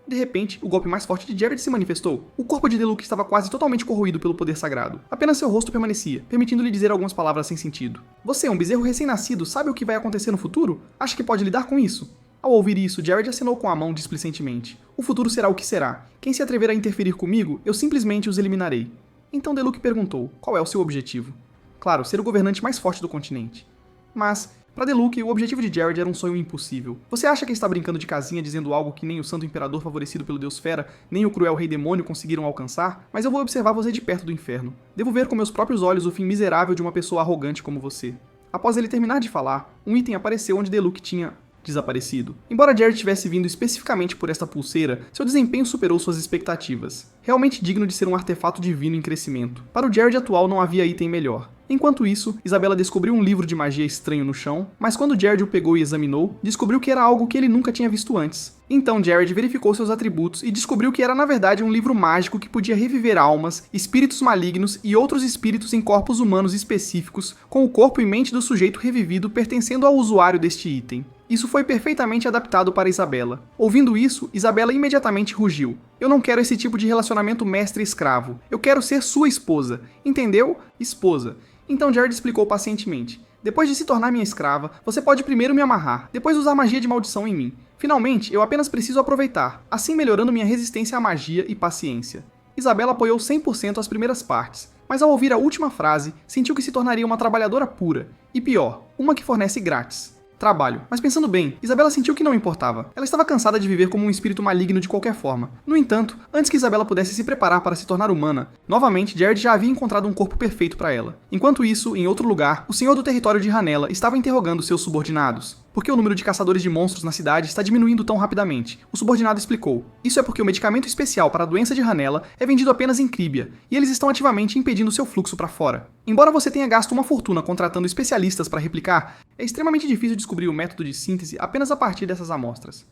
De repente, o golpe mais forte de Jared se manifestou. O corpo de Diluc estava quase totalmente corroído pelo poder sagrado. Apenas seu rosto permanecia, permitindo-lhe dizer algumas palavras sem sentido. Você, um bezerro recém-nascido, sabe o que vai acontecer no futuro? Acha que pode lidar com isso? Ao ouvir isso, Jared acenou com a mão displicentemente. O futuro será o que será. Quem se atrever a interferir comigo, eu simplesmente os eliminarei. Então Diluc perguntou, qual é o seu objetivo? Claro, ser o governante mais forte do continente. Mas... para Diluc, o objetivo de Jared era um sonho impossível. Você acha que está brincando de casinha dizendo algo que nem o Santo Imperador favorecido pelo Deus Fera, nem o cruel Rei Demônio conseguiram alcançar? Mas eu vou observar você de perto do inferno. Devo ver com meus próprios olhos o fim miserável de uma pessoa arrogante como você. Após ele terminar de falar, um item apareceu onde Diluc tinha desaparecido. Embora Jared tivesse vindo especificamente por esta pulseira, seu desempenho superou suas expectativas. Realmente digno de ser um artefato divino em crescimento. Para o Jared atual não havia item melhor. Enquanto isso, Isabela descobriu um livro de magia estranho no chão, mas quando Jared o pegou e examinou, descobriu que era algo que ele nunca tinha visto antes. Então Jared verificou seus atributos e descobriu que era na verdade um livro mágico que podia reviver almas, espíritos malignos e outros espíritos em corpos humanos específicos, com o corpo e mente do sujeito revivido pertencendo ao usuário deste item. Isso foi perfeitamente adaptado para Isabela. Ouvindo isso, Isabela imediatamente rugiu. Eu não quero esse tipo de relacionamento mestre-escravo. Eu quero ser sua esposa. Entendeu? Esposa. Então Jared explicou pacientemente. Depois de se tornar minha escrava, você pode primeiro me amarrar, depois usar magia de maldição em mim. Finalmente, eu apenas preciso aproveitar, assim melhorando minha resistência à magia e paciência. Isabela apoiou 100% as primeiras partes, mas ao ouvir a última frase, sentiu que se tornaria uma trabalhadora pura. E pior, uma que fornece grátis. Trabalho. Mas pensando bem, Isabela sentiu que não importava. Ela estava cansada de viver como um espírito maligno de qualquer forma. No entanto, antes que Isabela pudesse se preparar para se tornar humana, novamente Jared já havia encontrado um corpo perfeito para ela. Enquanto isso, em outro lugar, o senhor do território de Ranella estava interrogando seus subordinados. Por que o número de caçadores de monstros na cidade está diminuindo tão rapidamente? O subordinado explicou. Isso é porque o medicamento especial para a doença de Ranella é vendido apenas em Críbia, e eles estão ativamente impedindo seu fluxo para fora. Embora você tenha gasto uma fortuna contratando especialistas para replicar, é extremamente difícil descobrir o método de síntese apenas a partir dessas amostras.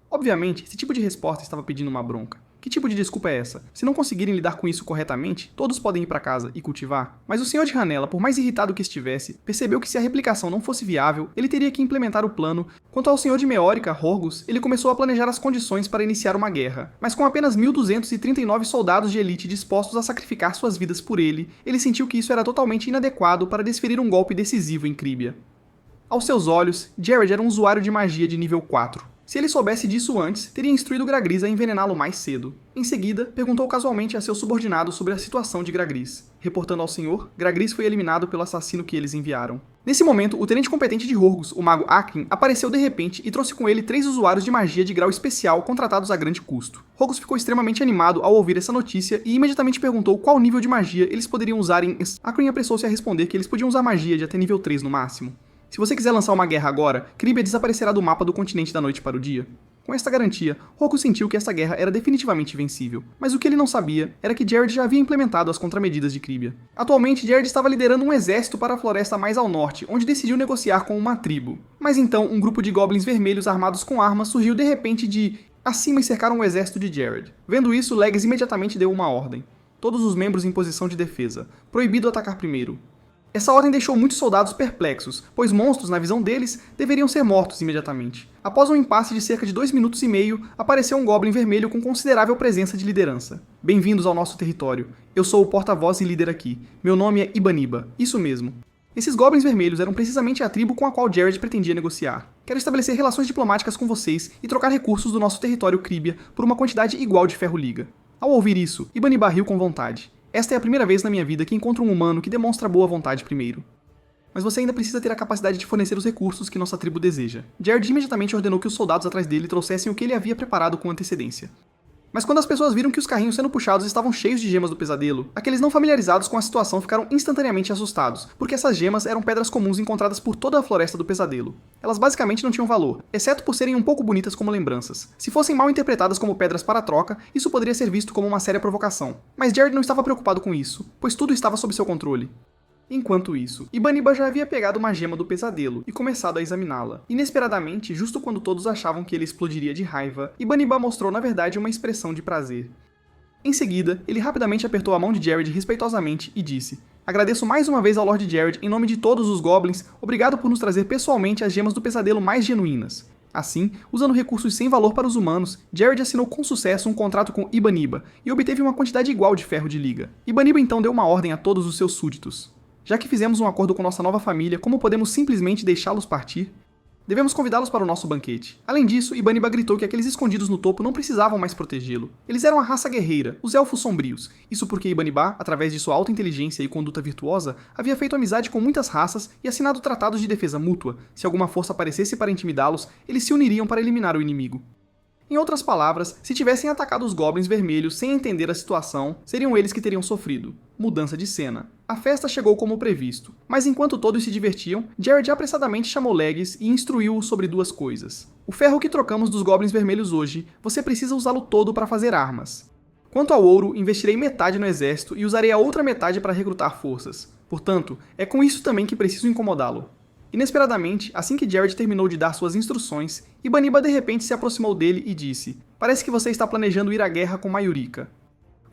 Obviamente, esse tipo de resposta estava pedindo uma bronca. Que tipo de desculpa é essa? Se não conseguirem lidar com isso corretamente, todos podem ir para casa e cultivar? Mas o Sr. de Ranella, por mais irritado que estivesse, percebeu que se a replicação não fosse viável, ele teria que implementar o plano. Quanto ao Sr. de Meórica, Horgus, ele começou a planejar as condições para iniciar uma guerra. Mas com apenas 1.239 soldados de elite dispostos a sacrificar suas vidas por ele sentiu que isso era totalmente inadequado para desferir um golpe decisivo em Críbia. Aos seus olhos, Jared era um usuário de magia de nível 4. Se ele soubesse disso antes, teria instruído Gragris a envenená-lo mais cedo. Em seguida, perguntou casualmente a seus subordinados sobre a situação de Gragris. Reportando ao senhor, Gragris foi eliminado pelo assassino que eles enviaram. Nesse momento, o tenente competente de Horgus, o mago Akrin, apareceu de repente e trouxe com ele 3 usuários de magia de grau especial contratados a grande custo. Horgus ficou extremamente animado ao ouvir essa notícia e imediatamente perguntou qual nível de magia eles poderiam usar em... Akrin apressou-se a responder que eles podiam usar magia de até nível 3 no máximo. Se você quiser lançar uma guerra agora, Críbia desaparecerá do mapa do continente da noite para o dia. Com esta garantia, Horgus sentiu que essa guerra era definitivamente vencível, mas o que ele não sabia era que Jared já havia implementado as contramedidas de Críbia. Atualmente, Jared estava liderando um exército para a floresta mais ao norte, onde decidiu negociar com uma tribo. Mas então, um grupo de goblins vermelhos armados com armas surgiu de repente de acima e cercaram o exército de Jared. Vendo isso, Legs imediatamente deu uma ordem. Todos os membros em posição de defesa. Proibido atacar primeiro. Essa ordem deixou muitos soldados perplexos, pois monstros, na visão deles, deveriam ser mortos imediatamente. Após um impasse de cerca de 2 minutos e meio, apareceu um Goblin vermelho com considerável presença de liderança. Bem-vindos ao nosso território. Eu sou o porta-voz e líder aqui. Meu nome é Ibaniba. Isso mesmo. Esses Goblins vermelhos eram precisamente a tribo com a qual Jared pretendia negociar. Quero estabelecer relações diplomáticas com vocês e trocar recursos do nosso território Críbia por uma quantidade igual de ferro-liga. Ao ouvir isso, Ibaniba riu com vontade. Esta é a primeira vez na minha vida que encontro um humano que demonstra boa vontade primeiro. Mas você ainda precisa ter a capacidade de fornecer os recursos que nossa tribo deseja. Jared imediatamente ordenou que os soldados atrás dele trouxessem o que ele havia preparado com antecedência. Mas quando as pessoas viram que os carrinhos sendo puxados estavam cheios de gemas do pesadelo, aqueles não familiarizados com a situação ficaram instantaneamente assustados, porque essas gemas eram pedras comuns encontradas por toda a floresta do pesadelo. Elas basicamente não tinham valor, exceto por serem um pouco bonitas como lembranças. Se fossem mal interpretadas como pedras para troca, isso poderia ser visto como uma séria provocação. Mas Jared não estava preocupado com isso, pois tudo estava sob seu controle. Enquanto isso, Ibaniba já havia pegado uma gema do pesadelo e começado a examiná-la. Inesperadamente, justo quando todos achavam que ele explodiria de raiva, Ibaniba mostrou na verdade uma expressão de prazer. Em seguida, ele rapidamente apertou a mão de Jared respeitosamente e disse: "Agradeço mais uma vez ao Lord Jared em nome de todos os Goblins, obrigado por nos trazer pessoalmente as gemas do pesadelo mais genuínas." Assim, usando recursos sem valor para os humanos, Jared assinou com sucesso um contrato com Ibaniba e obteve uma quantidade igual de ferro de liga. Ibaniba então deu uma ordem a todos os seus súditos. Já que fizemos um acordo com nossa nova família, como podemos simplesmente deixá-los partir? Devemos convidá-los para o nosso banquete. Além disso, Ibaniba gritou que aqueles escondidos no topo não precisavam mais protegê-lo. Eles eram a raça guerreira, os Elfos Sombrios. Isso porque Ibaniba, através de sua alta inteligência e conduta virtuosa, havia feito amizade com muitas raças e assinado tratados de defesa mútua. Se alguma força aparecesse para intimidá-los, eles se uniriam para eliminar o inimigo. Em outras palavras, se tivessem atacado os Goblins vermelhos sem entender a situação, seriam eles que teriam sofrido. Mudança de cena. A festa chegou como previsto, mas enquanto todos se divertiam, Jared apressadamente chamou Legs e instruiu-o sobre 2 coisas. O ferro que trocamos dos Goblins vermelhos hoje, você precisa usá-lo todo para fazer armas. Quanto ao ouro, investirei metade no exército e usarei a outra metade para recrutar forças. Portanto, é com isso também que preciso incomodá-lo. Inesperadamente, assim que Jared terminou de dar suas instruções, Ibaniba de repente se aproximou dele e disse: "Parece que você está planejando ir à guerra com Mayurika.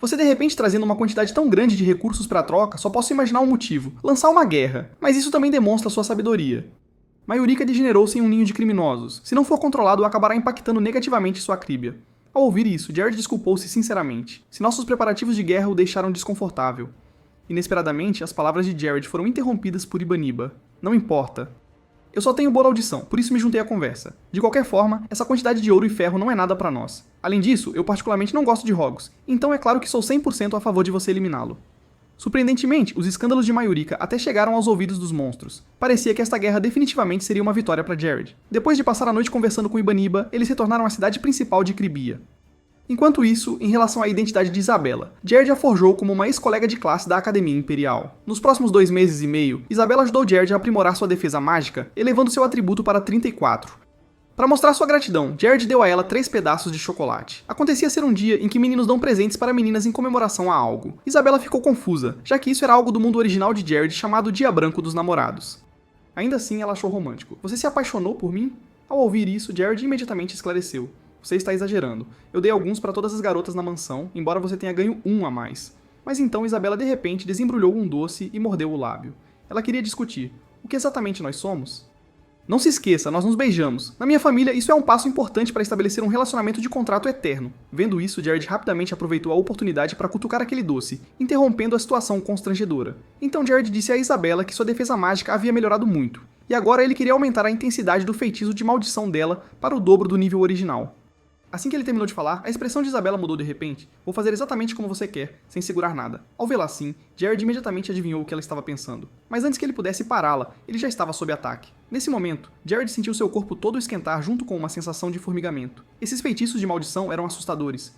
Você de repente trazendo uma quantidade tão grande de recursos para a troca, só posso imaginar um motivo: lançar uma guerra. Mas isso também demonstra sua sabedoria. Mayurika degenerou-se em um ninho de criminosos. Se não for controlado, acabará impactando negativamente sua Críbia." Ao ouvir isso, Jared desculpou-se sinceramente. Se nossos preparativos de guerra o deixaram desconfortável. Inesperadamente, as palavras de Jared foram interrompidas por Ibaniba. "Não importa. Eu só tenho boa audição, por isso me juntei à conversa. De qualquer forma, essa quantidade de ouro e ferro não é nada pra nós. Além disso, eu particularmente não gosto de Horgus, então é claro que sou 100% a favor de você eliminá-lo." Surpreendentemente, os escândalos de Mayurika até chegaram aos ouvidos dos monstros. Parecia que esta guerra definitivamente seria uma vitória para Jared. Depois de passar a noite conversando com Ibaniba, eles retornaram à cidade principal de Críbia. Enquanto isso, em relação à identidade de Isabela, Jared a forjou como uma ex-colega de classe da Academia Imperial. Nos próximos 2 meses e meio, Isabela ajudou Jared a aprimorar sua defesa mágica, elevando seu atributo para 34. Para mostrar sua gratidão, Jared deu a ela 3 pedaços de chocolate. Acontecia ser um dia em que meninos dão presentes para meninas em comemoração a algo. Isabela ficou confusa, já que isso era algo do mundo original de Jared chamado Dia Branco dos Namorados. Ainda assim, ela achou romântico. "Você se apaixonou por mim?" Ao ouvir isso, Jared imediatamente esclareceu: você está exagerando. Eu dei alguns para todas as garotas na mansão, embora você tenha ganho um a mais. Mas então Isabela de repente desembrulhou um doce e mordeu o lábio. Ela queria discutir. O que exatamente nós somos? Não se esqueça, nós nos beijamos. Na minha família, isso é um passo importante para estabelecer um relacionamento de contrato eterno. Vendo isso, Jared rapidamente aproveitou a oportunidade para cutucar aquele doce, interrompendo a situação constrangedora. Então Jared disse a Isabela que sua defesa mágica havia melhorado muito, e agora ele queria aumentar a intensidade do feitiço de maldição dela para o dobro do nível original. Assim que ele terminou de falar, a expressão de Isabela mudou de repente. Vou fazer exatamente como você quer, sem segurar nada. Ao vê-la assim, Jared imediatamente adivinhou o que ela estava pensando. Mas antes que ele pudesse pará-la, ele já estava sob ataque. Nesse momento, Jared sentiu seu corpo todo esquentar junto com uma sensação de formigamento. Esses feitiços de maldição eram assustadores.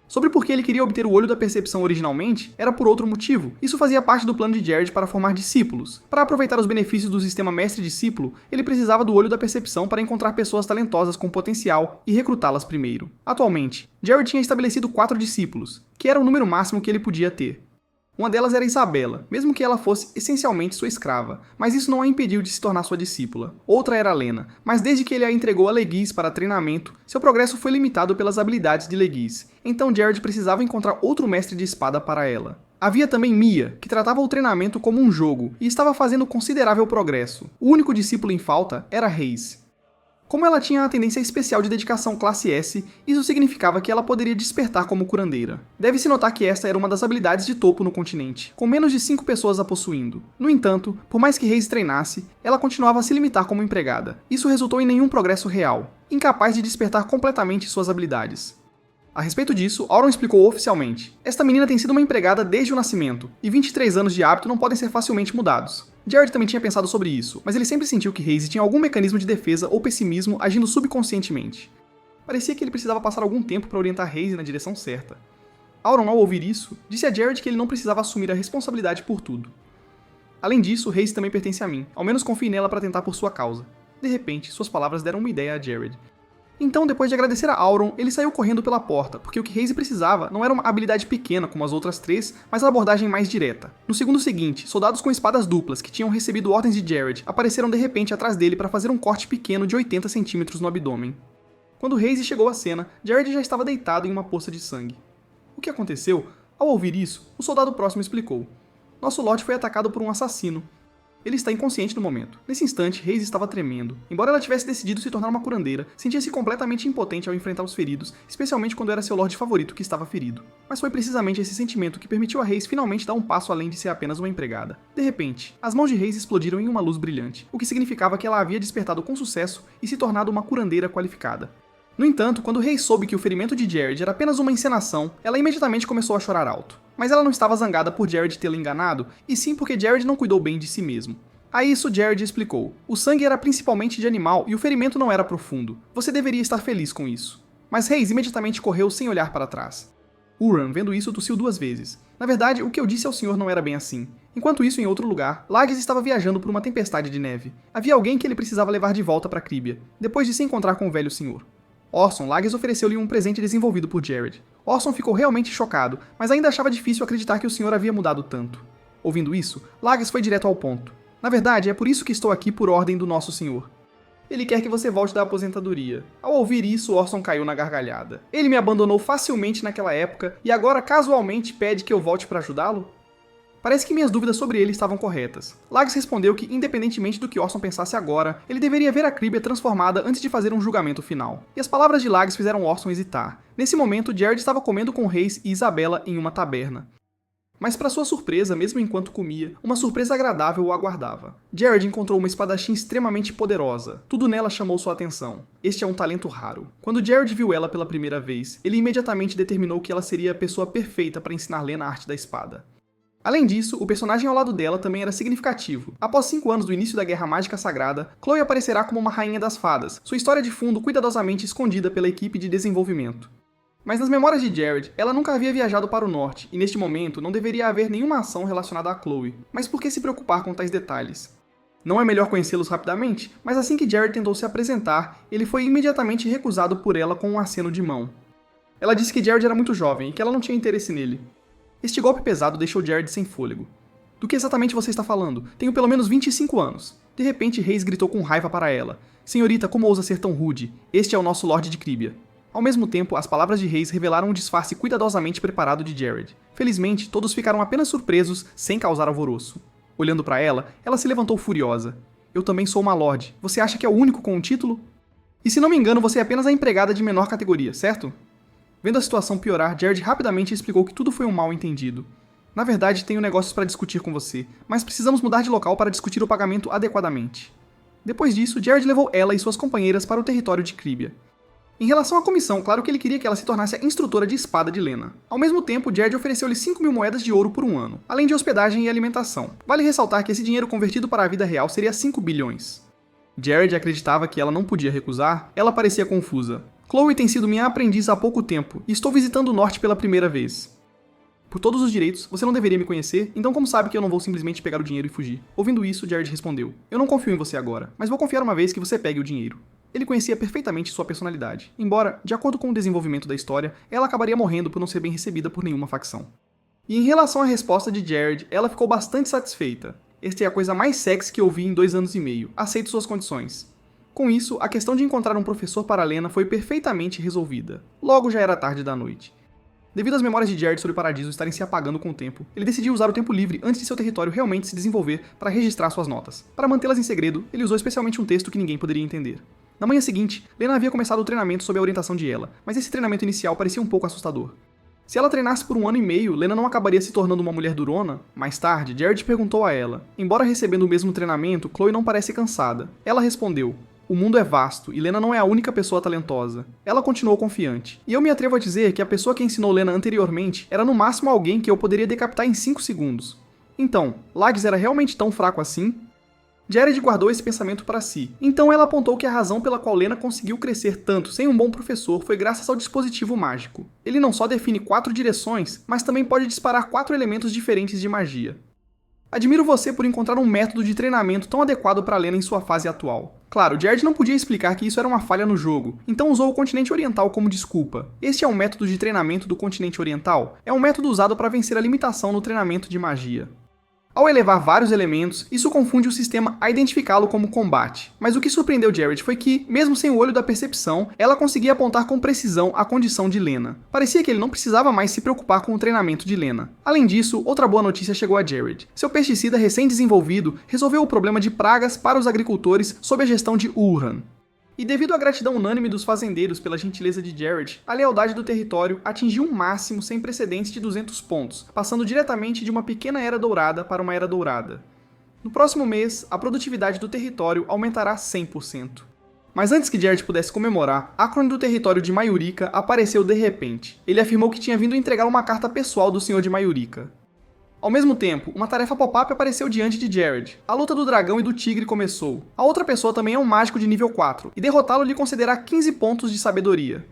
Sobre por que ele queria obter o Olho da Percepção originalmente, era por outro motivo. Isso fazia parte do plano de Jared para formar discípulos. Para aproveitar os benefícios do sistema mestre-discípulo, ele precisava do Olho da Percepção para encontrar pessoas talentosas com potencial e recrutá-las primeiro. Atualmente, Jared tinha estabelecido 4 discípulos, que era o número máximo que ele podia ter. Uma delas era Isabela, mesmo que ela fosse essencialmente sua escrava, mas isso não a impediu de se tornar sua discípula. Outra era Lena, mas desde que ele a entregou a Legis para treinamento, seu progresso foi limitado pelas habilidades de Legis, então Jared precisava encontrar outro mestre de espada para ela. Havia também Mia, que tratava o treinamento como um jogo, e estava fazendo considerável progresso. O único discípulo em falta era Reis. Como ela tinha a tendência especial de dedicação classe S, isso significava que ela poderia despertar como curandeira. Deve-se notar que esta era uma das habilidades de topo no continente, com menos de 5 pessoas a possuindo. No entanto, por mais que Reis treinasse, ela continuava a se limitar como empregada. Isso resultou em nenhum progresso real, incapaz de despertar completamente suas habilidades. A respeito disso, Auron explicou oficialmente. Esta menina tem sido uma empregada desde o nascimento, e 23 anos de hábito não podem ser facilmente mudados. Jared também tinha pensado sobre isso, mas ele sempre sentiu que Reis tinha algum mecanismo de defesa ou pessimismo agindo subconscientemente. Parecia que ele precisava passar algum tempo para orientar Reis na direção certa. Auron, ao ouvir isso, disse a Jared que ele não precisava assumir a responsabilidade por tudo. Além disso, Reis também pertence a mim, ao menos confie nela para tentar por sua causa. De repente, suas palavras deram uma ideia a Jared. Então, depois de agradecer a Auron, ele saiu correndo pela porta, porque o que Reis precisava não era uma habilidade pequena como as outras 3, mas a abordagem mais direta. No segundo seguinte, soldados com espadas duplas, que tinham recebido ordens de Jared, apareceram de repente atrás dele para fazer um corte pequeno de 80 centímetros no abdômen. Quando Reis chegou à cena, Jared já estava deitado em uma poça de sangue. O que aconteceu? Ao ouvir isso, o soldado próximo explicou. Nosso Lorde foi atacado por um assassino. Ele está inconsciente no momento. Nesse instante, Reis estava tremendo. Embora ela tivesse decidido se tornar uma curandeira, sentia-se completamente impotente ao enfrentar os feridos, especialmente quando era seu Lorde favorito que estava ferido. Mas foi precisamente esse sentimento que permitiu a Reis finalmente dar um passo além de ser apenas uma empregada. De repente, as mãos de Reis explodiram em uma luz brilhante, o que significava que ela havia despertado com sucesso e se tornado uma curandeira qualificada. No entanto, quando Reis soube que o ferimento de Jared era apenas uma encenação, ela imediatamente começou a chorar alto. Mas ela não estava zangada por Jared tê-la enganado, e sim porque Jared não cuidou bem de si mesmo. A isso Jared explicou. O sangue era principalmente de animal e o ferimento não era profundo. Você deveria estar feliz com isso. Mas Reis imediatamente correu sem olhar para trás. Uran, vendo isso, tossiu 2 vezes. Na verdade, o que eu disse ao senhor não era bem assim. Enquanto isso, em outro lugar, Lages estava viajando por uma tempestade de neve. Havia alguém que ele precisava levar de volta para Críbia, depois de se encontrar com o velho senhor. Orson, Lages ofereceu-lhe um presente desenvolvido por Jared. Orson ficou realmente chocado, mas ainda achava difícil acreditar que o senhor havia mudado tanto. Ouvindo isso, Lages foi direto ao ponto. Na verdade, é por isso que estou aqui por ordem do nosso senhor. Ele quer que você volte da aposentadoria. Ao ouvir isso, Orson caiu na gargalhada. Ele me abandonou facilmente naquela época e agora casualmente pede que eu volte para ajudá-lo? Parece que minhas dúvidas sobre ele estavam corretas. Lages respondeu que, independentemente do que Orson pensasse agora, ele deveria ver a Críbia transformada antes de fazer um julgamento final. E as palavras de Lages fizeram Orson hesitar. Nesse momento, Jared estava comendo com Reis e Isabela em uma taberna. Mas para sua surpresa, mesmo enquanto comia, uma surpresa agradável o aguardava. Jared encontrou uma espadachim extremamente poderosa. Tudo nela chamou sua atenção. Este é um talento raro. Quando Jared viu ela pela primeira vez, ele imediatamente determinou que ela seria a pessoa perfeita para ensinar Lena a arte da espada. Além disso, o personagem ao lado dela também era significativo. Após 5 anos do início da Guerra Mágica Sagrada, Chloe aparecerá como uma rainha das fadas, sua história de fundo cuidadosamente escondida pela equipe de desenvolvimento. Mas nas memórias de Jared, ela nunca havia viajado para o norte, e neste momento não deveria haver nenhuma ação relacionada a Chloe. Mas por que se preocupar com tais detalhes? Não é melhor conhecê-los rapidamente? Mas assim que Jared tentou se apresentar, ele foi imediatamente recusado por ela com um aceno de mão. Ela disse que Jared era muito jovem e que ela não tinha interesse nele. Este golpe pesado deixou Jared sem fôlego. Do que exatamente você está falando? Tenho pelo menos 25 anos. De repente, Reis gritou com raiva para ela. Senhorita, como ousa ser tão rude? Este é o nosso Lorde de Críbia. Ao mesmo tempo, as palavras de Hayes revelaram um disfarce cuidadosamente preparado de Jared. Felizmente, todos ficaram apenas surpresos, sem causar alvoroço. Olhando para ela, ela se levantou furiosa. Eu também sou uma lorde. Você acha que é o único com um título? E se não me engano, você é apenas a empregada de menor categoria, certo? Vendo a situação piorar, Jared rapidamente explicou que tudo foi um mal-entendido. Na verdade, tenho negócios para discutir com você, mas precisamos mudar de local para discutir o pagamento adequadamente. Depois disso, Jared levou ela e suas companheiras para o território de Cribia. Em relação à comissão, claro que ele queria que ela se tornasse a instrutora de espada de Lena. Ao mesmo tempo, Jared ofereceu-lhe 5.000 moedas de ouro por um ano, além de hospedagem e alimentação. Vale ressaltar que esse dinheiro convertido para a vida real seria 5 bilhões. Jared acreditava que ela não podia recusar, ela parecia confusa. Chloe tem sido minha aprendiz há pouco tempo, e estou visitando o norte pela primeira vez. Por todos os direitos, você não deveria me conhecer, então como sabe que eu não vou simplesmente pegar o dinheiro e fugir? Ouvindo isso, Jared respondeu, eu não confio em você agora, mas vou confiar uma vez que você pegue o dinheiro. Ele conhecia perfeitamente sua personalidade, embora, de acordo com o desenvolvimento da história, ela acabaria morrendo por não ser bem recebida por nenhuma facção. E em relação à resposta de Jared, ela ficou bastante satisfeita. Esta é a coisa mais sexy que eu vi em 2 anos e meio, aceito suas condições. Com isso, a questão de encontrar um professor para Lena foi perfeitamente resolvida. Logo já era tarde da noite. Devido às memórias de Jared sobre o Paradiso estarem se apagando com o tempo, ele decidiu usar o tempo livre antes de seu território realmente se desenvolver para registrar suas notas. Para mantê-las em segredo, ele usou especialmente um texto que ninguém poderia entender. Na manhã seguinte, Lena havia começado o treinamento sob a orientação de Ela, mas esse treinamento inicial parecia um pouco assustador. Se ela treinasse por 1 ano e meio, Lena não acabaria se tornando uma mulher durona? Mais tarde, Jared perguntou a ela. Embora recebendo o mesmo treinamento, Chloe não parece cansada. Ela respondeu, o mundo é vasto, e Lena não é a única pessoa talentosa. Ela continuou confiante. E eu me atrevo a dizer que a pessoa que ensinou Lena anteriormente era no máximo alguém que eu poderia decapitar em 5 segundos. Então, Lags era realmente tão fraco assim? Jared guardou esse pensamento para si. Então ela apontou que a razão pela qual Lena conseguiu crescer tanto sem um bom professor foi graças ao dispositivo mágico. Ele não só define 4 direções, mas também pode disparar 4 elementos diferentes de magia. Admiro você por encontrar um método de treinamento tão adequado para Lena em sua fase atual. Claro, Jared não podia explicar que isso era uma falha no jogo, então usou o continente oriental como desculpa. Este é um método de treinamento do continente oriental? É um método usado para vencer a limitação no treinamento de magia. Ao elevar vários elementos, isso confunde o sistema a identificá-lo como combate. Mas o que surpreendeu Jared foi que, mesmo sem o olho da percepção, ela conseguia apontar com precisão a condição de Lena. Parecia que ele não precisava mais se preocupar com o treinamento de Lena. Além disso, outra boa notícia chegou a Jared. Seu pesticida recém-desenvolvido resolveu o problema de pragas para os agricultores sob a gestão de Ulran. E devido à gratidão unânime dos fazendeiros pela gentileza de Jared, a lealdade do território atingiu um máximo sem precedentes de 200 pontos, passando diretamente de uma pequena era dourada para uma era dourada. No próximo mês, a produtividade do território aumentará 100%. Mas antes que Jared pudesse comemorar, Acron do território de Mayurica apareceu de repente. Ele afirmou que tinha vindo entregar uma carta pessoal do senhor de Mayurica. Ao mesmo tempo, uma tarefa pop-up apareceu diante de Jared. A luta do dragão e do tigre começou. A outra pessoa também é um mágico de nível 4, e derrotá-lo lhe concederá 15 pontos de sabedoria.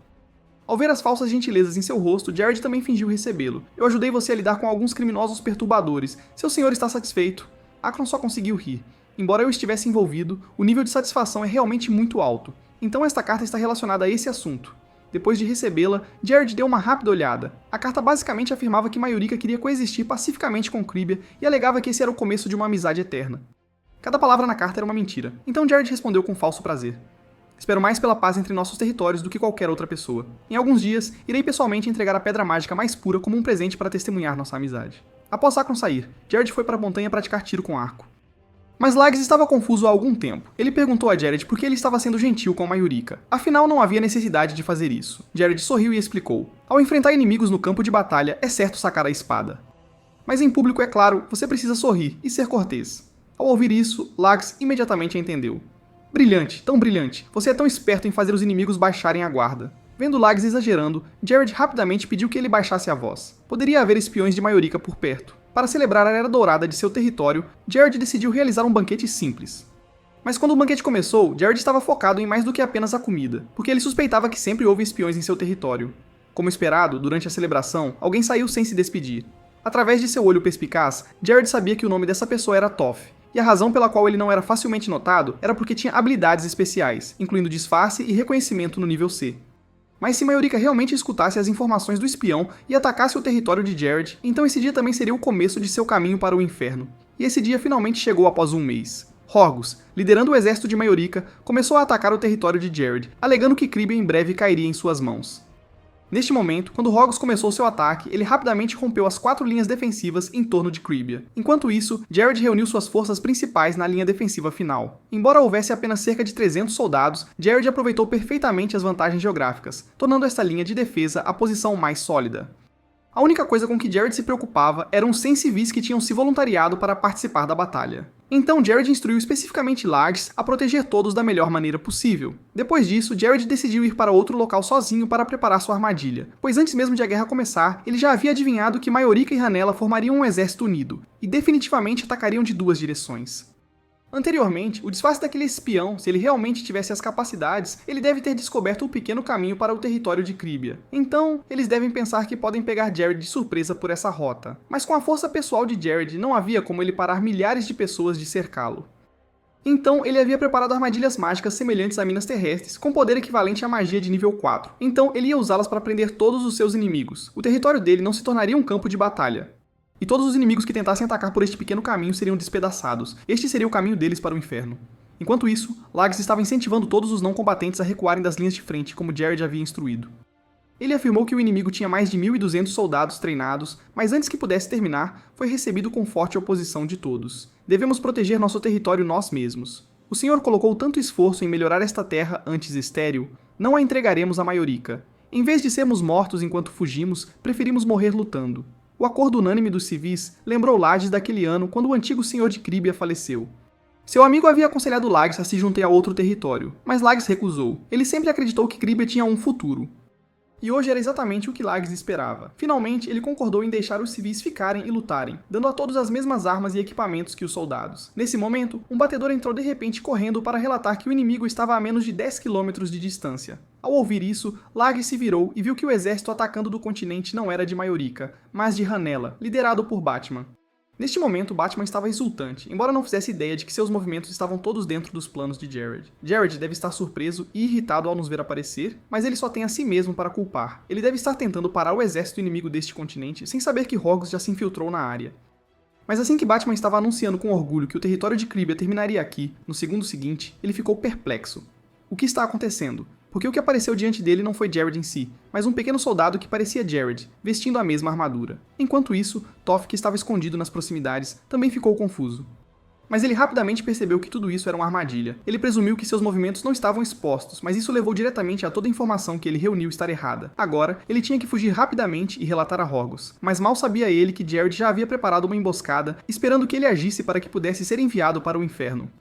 Ao ver as falsas gentilezas em seu rosto, Jared também fingiu recebê-lo. Eu ajudei você a lidar com alguns criminosos perturbadores. Seu senhor está satisfeito. Akron só conseguiu rir. Embora eu estivesse envolvido, o nível de satisfação é realmente muito alto. Então esta carta está relacionada a esse assunto. Depois de recebê-la, Jared deu uma rápida olhada. A carta basicamente afirmava que Mayurica queria coexistir pacificamente com Cribia e alegava que esse era o começo de uma amizade eterna. Cada palavra na carta era uma mentira, então Jared respondeu com falso prazer. Espero mais pela paz entre nossos territórios do que qualquer outra pessoa. Em alguns dias, irei pessoalmente entregar a pedra mágica mais pura como um presente para testemunhar nossa amizade. Após Akron sair, Jared foi para a montanha praticar tiro com arco. Mas Lags estava confuso há algum tempo. Ele perguntou a Jared por que ele estava sendo gentil com Mayurica. Afinal, não havia necessidade de fazer isso. Jared sorriu e explicou. Ao enfrentar inimigos no campo de batalha, é certo sacar a espada. Mas em público, é claro, você precisa sorrir e ser cortês. Ao ouvir isso, Lags imediatamente entendeu. Brilhante, tão brilhante. Você é tão esperto em fazer os inimigos baixarem a guarda. Vendo Lags exagerando, Jared rapidamente pediu que ele baixasse a voz. Poderia haver espiões de Mayurica por perto. Para celebrar a Era Dourada de seu território, Jared decidiu realizar um banquete simples. Mas quando o banquete começou, Jared estava focado em mais do que apenas a comida, porque ele suspeitava que sempre houve espiões em seu território. Como esperado, durante a celebração, alguém saiu sem se despedir. Através de seu olho perspicaz, Jared sabia que o nome dessa pessoa era Toph, e a razão pela qual ele não era facilmente notado era porque tinha habilidades especiais, incluindo disfarce e reconhecimento no nível C. Mas se Mayurica realmente escutasse as informações do espião e atacasse o território de Jared, então esse dia também seria o começo de seu caminho para o inferno. E esse dia finalmente chegou após um mês. Horgus, liderando o exército de Maiorica, começou a atacar o território de Jared, alegando que Cribia em breve cairia em suas mãos. Neste momento, quando Horgus começou seu ataque, ele rapidamente rompeu as 4 linhas defensivas em torno de Cribia. Enquanto isso, Jared reuniu suas forças principais na linha defensiva final. Embora houvesse apenas cerca de 300 soldados, Jared aproveitou perfeitamente as vantagens geográficas, tornando esta linha de defesa a posição mais sólida. A única coisa com que Jared se preocupava eram os 100 civis que tinham se voluntariado para participar da batalha. Então Jared instruiu especificamente Largs a proteger todos da melhor maneira possível. Depois disso, Jared decidiu ir para outro local sozinho para preparar sua armadilha, pois antes mesmo de a guerra começar, ele já havia adivinhado que Maiorica e Ranella formariam um exército unido, e definitivamente atacariam de 2 direções. Anteriormente, o disfarce daquele espião, se ele realmente tivesse as capacidades, ele deve ter descoberto um pequeno caminho para o território de Cribia. Então, eles devem pensar que podem pegar Jared de surpresa por essa rota. Mas com a força pessoal de Jared, não havia como ele parar milhares de pessoas de cercá-lo. Então, ele havia preparado armadilhas mágicas semelhantes a minas terrestres, com poder equivalente à magia de nível 4. Então, ele ia usá-las para prender todos os seus inimigos. O território dele não se tornaria um campo de batalha. E todos os inimigos que tentassem atacar por este pequeno caminho seriam despedaçados. Este seria o caminho deles para o inferno. Enquanto isso, Largs estava incentivando todos os não combatentes a recuarem das linhas de frente, como Jared havia instruído. Ele afirmou que o inimigo tinha mais de 1.200 soldados treinados, mas antes que pudesse terminar, foi recebido com forte oposição de todos. Devemos proteger nosso território nós mesmos. O Senhor colocou tanto esforço em melhorar esta terra antes estéril, não a entregaremos a Maiorica. Em vez de sermos mortos enquanto fugimos, preferimos morrer lutando. O acordo unânime dos civis lembrou Largs daquele ano quando o antigo senhor de Cribia faleceu. Seu amigo havia aconselhado Largs a se juntar a outro território, mas Largs recusou. Ele sempre acreditou que Cribia tinha um futuro. E hoje era exatamente o que Largs esperava. Finalmente, ele concordou em deixar os civis ficarem e lutarem, dando a todos as mesmas armas e equipamentos que os soldados. Nesse momento, um batedor entrou de repente correndo para relatar que o inimigo estava a menos de 10 km de distância. Ao ouvir isso, Largs se virou e viu que o exército atacando do continente não era de Maiorica, mas de Ranella, liderado por Batman. Neste momento, Batman estava exultante, embora não fizesse ideia de que seus movimentos estavam todos dentro dos planos de Jared. Jared deve estar surpreso e irritado ao nos ver aparecer, mas ele só tem a si mesmo para culpar. Ele deve estar tentando parar o exército inimigo deste continente sem saber que Horgus já se infiltrou na área. Mas assim que Batman estava anunciando com orgulho que o território de Cribia terminaria aqui, no segundo seguinte, ele ficou perplexo. O que está acontecendo? Porque o que apareceu diante dele não foi Jared em si, mas um pequeno soldado que parecia Jared, vestindo a mesma armadura. Enquanto isso, Toph, que estava escondido nas proximidades, também ficou confuso. Mas ele rapidamente percebeu que tudo isso era uma armadilha. Ele presumiu que seus movimentos não estavam expostos, mas isso levou diretamente a toda a informação que ele reuniu estar errada. Agora, ele tinha que fugir rapidamente e relatar a Horgus. Mas mal sabia ele que Jared já havia preparado uma emboscada, esperando que ele agisse para que pudesse ser enviado para o inferno.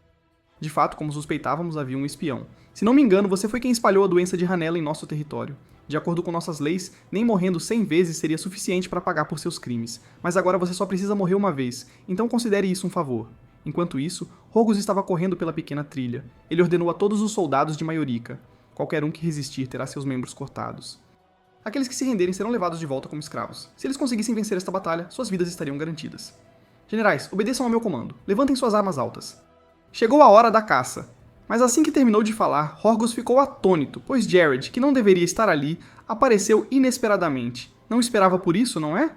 De fato, como suspeitávamos, havia um espião. Se não me engano, você foi quem espalhou a doença de Ranella em nosso território. De acordo com nossas leis, nem morrendo 100 vezes seria suficiente para pagar por seus crimes. Mas agora você só precisa morrer uma vez, então considere isso um favor. Enquanto isso, Horgus estava correndo pela pequena trilha. Ele ordenou a todos os soldados de Maiorica. Qualquer um que resistir terá seus membros cortados. Aqueles que se renderem serão levados de volta como escravos. Se eles conseguissem vencer esta batalha, suas vidas estariam garantidas. Generais, obedeçam ao meu comando. Levantem suas armas altas. Chegou a hora da caça. Mas assim que terminou de falar, Horgus ficou atônito, pois Jared, que não deveria estar ali, apareceu inesperadamente. Não esperava por isso, não é?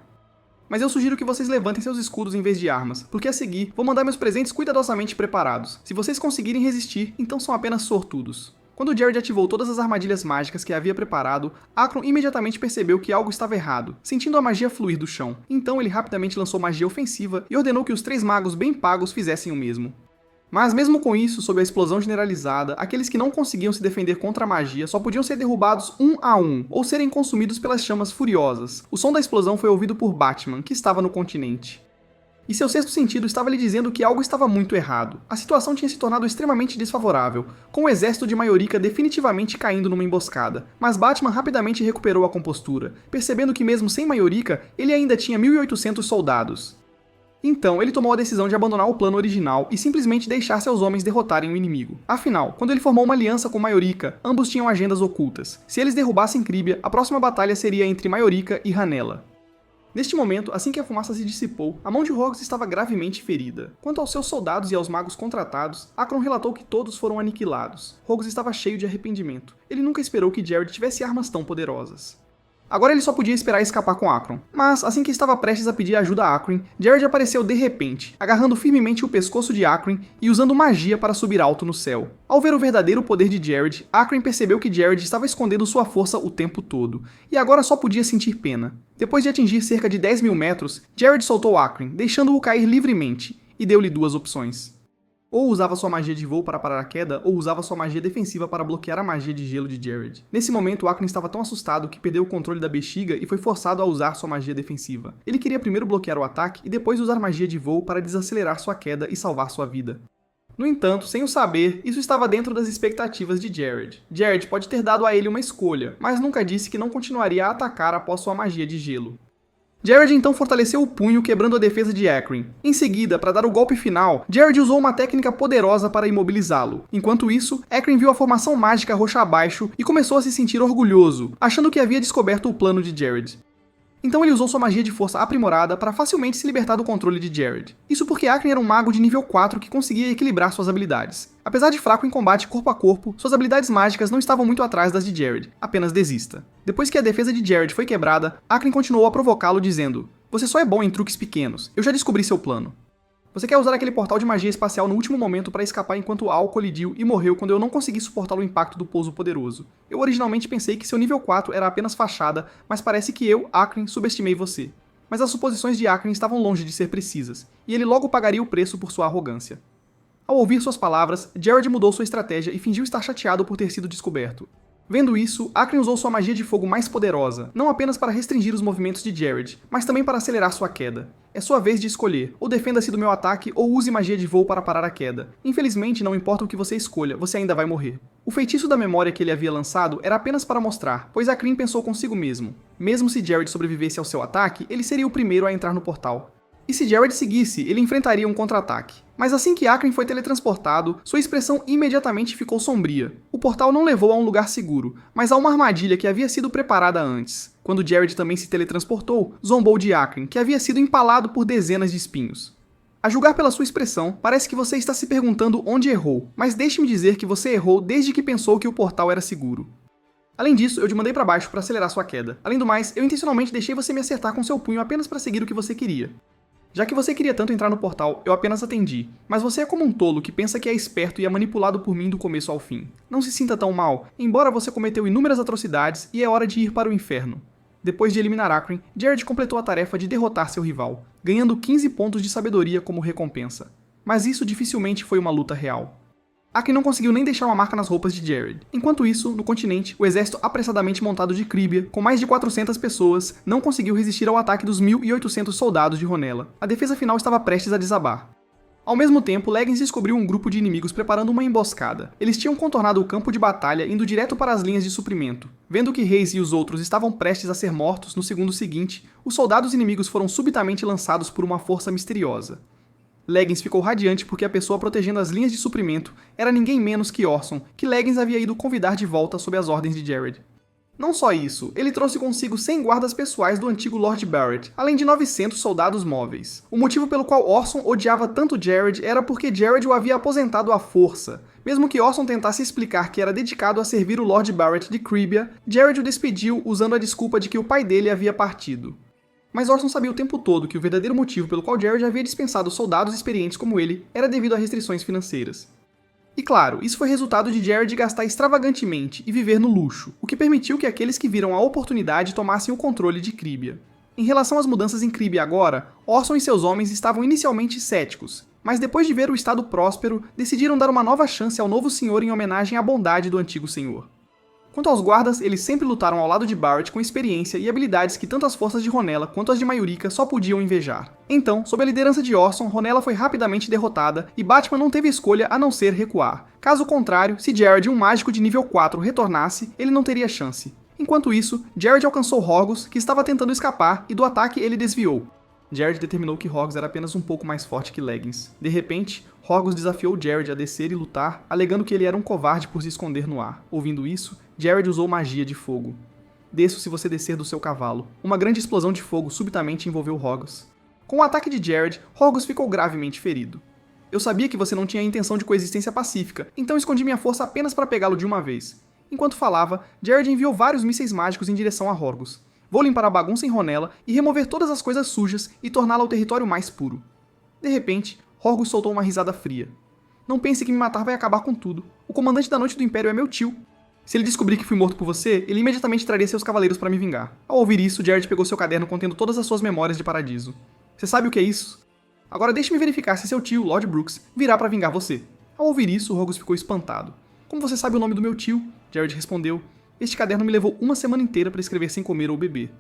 Mas eu sugiro que vocês levantem seus escudos em vez de armas, porque a seguir vou mandar meus presentes cuidadosamente preparados. Se vocês conseguirem resistir, então são apenas sortudos. Quando Jared ativou todas as armadilhas mágicas que havia preparado, Akron imediatamente percebeu que algo estava errado, sentindo a magia fluir do chão. Então ele rapidamente lançou magia ofensiva e ordenou que os 3 magos bem pagos fizessem o mesmo. Mas mesmo com isso, sob a explosão generalizada, aqueles que não conseguiam se defender contra a magia só podiam ser derrubados um a um, ou serem consumidos pelas chamas furiosas. O som da explosão foi ouvido por Batman, que estava no continente. E seu sexto sentido estava lhe dizendo que algo estava muito errado. A situação tinha se tornado extremamente desfavorável, com o exército de Maiorica definitivamente caindo numa emboscada. Mas Batman rapidamente recuperou a compostura, percebendo que mesmo sem Maiorica, ele ainda tinha 1.800 soldados. Então, ele tomou a decisão de abandonar o plano original e simplesmente deixar seus homens derrotarem o inimigo. Afinal, quando ele formou uma aliança com Maiorica, ambos tinham agendas ocultas. Se eles derrubassem Cribia, a próxima batalha seria entre Maiorica e Ranella. Neste momento, assim que a fumaça se dissipou, a mão de Horgus estava gravemente ferida. Quanto aos seus soldados e aos magos contratados, Akron relatou que todos foram aniquilados. Horgus estava cheio de arrependimento. Ele nunca esperou que Jared tivesse armas tão poderosas. Agora ele só podia esperar escapar com Akron. Mas, assim que estava prestes a pedir ajuda a Akron, Jared apareceu de repente, agarrando firmemente o pescoço de Akron e usando magia para subir alto no céu. Ao ver o verdadeiro poder de Jared, Akron percebeu que Jared estava escondendo sua força o tempo todo, e agora só podia sentir pena. Depois de atingir cerca de 10 mil metros, Jared soltou Akron, deixando-o cair livremente, e deu-lhe duas opções. Ou usava sua magia de voo para parar a queda, ou usava sua magia defensiva para bloquear a magia de gelo de Jared. Nesse momento, Akron estava tão assustado que perdeu o controle da bexiga e foi forçado a usar sua magia defensiva. Ele queria primeiro bloquear o ataque e depois usar magia de voo para desacelerar sua queda e salvar sua vida. No entanto, sem o saber, isso estava dentro das expectativas de Jared. Jared pode ter dado a ele uma escolha, mas nunca disse que não continuaria a atacar após sua magia de gelo. Jared então fortaleceu o punho, quebrando a defesa de Akron. Em seguida, para dar o golpe final, Jared usou uma técnica poderosa para imobilizá-lo. Enquanto isso, Akron viu a formação mágica roxa abaixo e começou a se sentir orgulhoso, achando que havia descoberto o plano de Jared. Então ele usou sua magia de força aprimorada para facilmente se libertar do controle de Jared. Isso porque Akron era um mago de nível 4 que conseguia equilibrar suas habilidades. Apesar de fraco em combate corpo a corpo, suas habilidades mágicas não estavam muito atrás das de Jared, apenas desista. Depois que a defesa de Jared foi quebrada, Akron continuou a provocá-lo dizendo: "Você só é bom em truques pequenos, eu já descobri seu plano. Você quer usar aquele portal de magia espacial no último momento para escapar enquanto Al colidiu e morreu quando eu não consegui suportar o impacto do pouso poderoso. Eu originalmente pensei que seu nível 4 era apenas fachada, mas parece que eu, Akron, subestimei você." Mas as suposições de Akron estavam longe de ser precisas, e ele logo pagaria o preço por sua arrogância. Ao ouvir suas palavras, Jared mudou sua estratégia e fingiu estar chateado por ter sido descoberto. Vendo isso, Akron usou sua magia de fogo mais poderosa, não apenas para restringir os movimentos de Jared, mas também para acelerar sua queda. É sua vez de escolher, ou defenda-se do meu ataque ou use magia de voo para parar a queda. Infelizmente, não importa o que você escolha, você ainda vai morrer. O feitiço da memória que ele havia lançado era apenas para mostrar, pois Akron pensou consigo mesmo. Mesmo se Jared sobrevivesse ao seu ataque, ele seria o primeiro a entrar no portal. E se Jared seguisse, ele enfrentaria um contra-ataque. Mas assim que Akron foi teletransportado, sua expressão imediatamente ficou sombria. O portal não levou a um lugar seguro, mas a uma armadilha que havia sido preparada antes. Quando Jared também se teletransportou, zombou de Akron, que havia sido empalado por dezenas de espinhos. A julgar pela sua expressão, parece que você está se perguntando onde errou, mas deixe-me dizer que você errou desde que pensou que o portal era seguro. Além disso, eu te mandei para baixo para acelerar sua queda. Além do mais, eu intencionalmente deixei você me acertar com seu punho apenas para seguir o que você queria. Já que você queria tanto entrar no portal, eu apenas atendi, mas você é como um tolo que pensa que é esperto e é manipulado por mim do começo ao fim. Não se sinta tão mal, embora você cometeu inúmeras atrocidades e é hora de ir para o inferno. Depois de eliminar Akron, Jared completou a tarefa de derrotar seu rival, ganhando 15 pontos de sabedoria como recompensa. Mas isso dificilmente foi uma luta real. Akron não conseguiu nem deixar uma marca nas roupas de Jared. Enquanto isso, no continente, o exército apressadamente montado de Cribia, com mais de 400 pessoas, não conseguiu resistir ao ataque dos 1.800 soldados de Ronella. A defesa final estava prestes a desabar. Ao mesmo tempo, Leggins descobriu um grupo de inimigos preparando uma emboscada. Eles tinham contornado o campo de batalha, indo direto para as linhas de suprimento. Vendo que Reis e os outros estavam prestes a ser mortos no segundo seguinte, os soldados inimigos foram subitamente lançados por uma força misteriosa. Leggins ficou radiante porque a pessoa protegendo as linhas de suprimento era ninguém menos que Orson, que Leggins havia ido convidar de volta sob as ordens de Jared. Não só isso, ele trouxe consigo 100 guardas pessoais do antigo Lord Barrett, além de 900 soldados móveis. O motivo pelo qual Orson odiava tanto Jared era porque Jared o havia aposentado à força. Mesmo que Orson tentasse explicar que era dedicado a servir o Lord Barrett de Cribia, Jared o despediu usando a desculpa de que o pai dele havia partido. Mas Orson sabia o tempo todo que o verdadeiro motivo pelo qual Jared havia dispensado soldados experientes como ele era devido a restrições financeiras. E claro, isso foi resultado de Jared gastar extravagantemente e viver no luxo, o que permitiu que aqueles que viram a oportunidade tomassem o controle de Cribia. Em relação às mudanças em Cribia agora, Orson e seus homens estavam inicialmente céticos, mas depois de ver o estado próspero, decidiram dar uma nova chance ao novo senhor em homenagem à bondade do antigo senhor. Quanto aos guardas, eles sempre lutaram ao lado de Barrett com experiência e habilidades que tanto as forças de Ronella quanto as de Mayurika só podiam invejar. Então, sob a liderança de Orson, Ronella foi rapidamente derrotada e Batman não teve escolha a não ser recuar. Caso contrário, se Jared, um mágico de nível 4, retornasse, ele não teria chance. Enquanto isso, Jared alcançou Horgus, que estava tentando escapar, e do ataque ele desviou. Jared determinou que Horgus era apenas um pouco mais forte que Leggins. De repente, Horgus desafiou Jared a descer e lutar, alegando que ele era um covarde por se esconder no ar. Ouvindo isso, Jared usou magia de fogo. Desço se você descer do seu cavalo. Uma grande explosão de fogo subitamente envolveu Horgus. Com o ataque de Jared, Horgus ficou gravemente ferido. Eu sabia que você não tinha a intenção de coexistência pacífica, então escondi minha força apenas para pegá-lo de uma vez. Enquanto falava, Jared enviou vários mísseis mágicos em direção a Horgus. Vou limpar a bagunça em Ronella e remover todas as coisas sujas e torná-la o território mais puro. De repente, Horgus soltou uma risada fria. Não pense que me matar vai acabar com tudo. O comandante da Noite do Império é meu tio. Se ele descobrir que fui morto por você, ele imediatamente traria seus cavaleiros para me vingar. Ao ouvir isso, Jared pegou seu caderno contendo todas as suas memórias de Paradiso. Você sabe o que é isso? Agora deixe-me verificar se seu tio, Lord Brooks, virá para vingar você. Ao ouvir isso, Horgus ficou espantado. Como você sabe o nome do meu tio? Jared respondeu. Este caderno me levou uma semana inteira para escrever sem comer ou beber.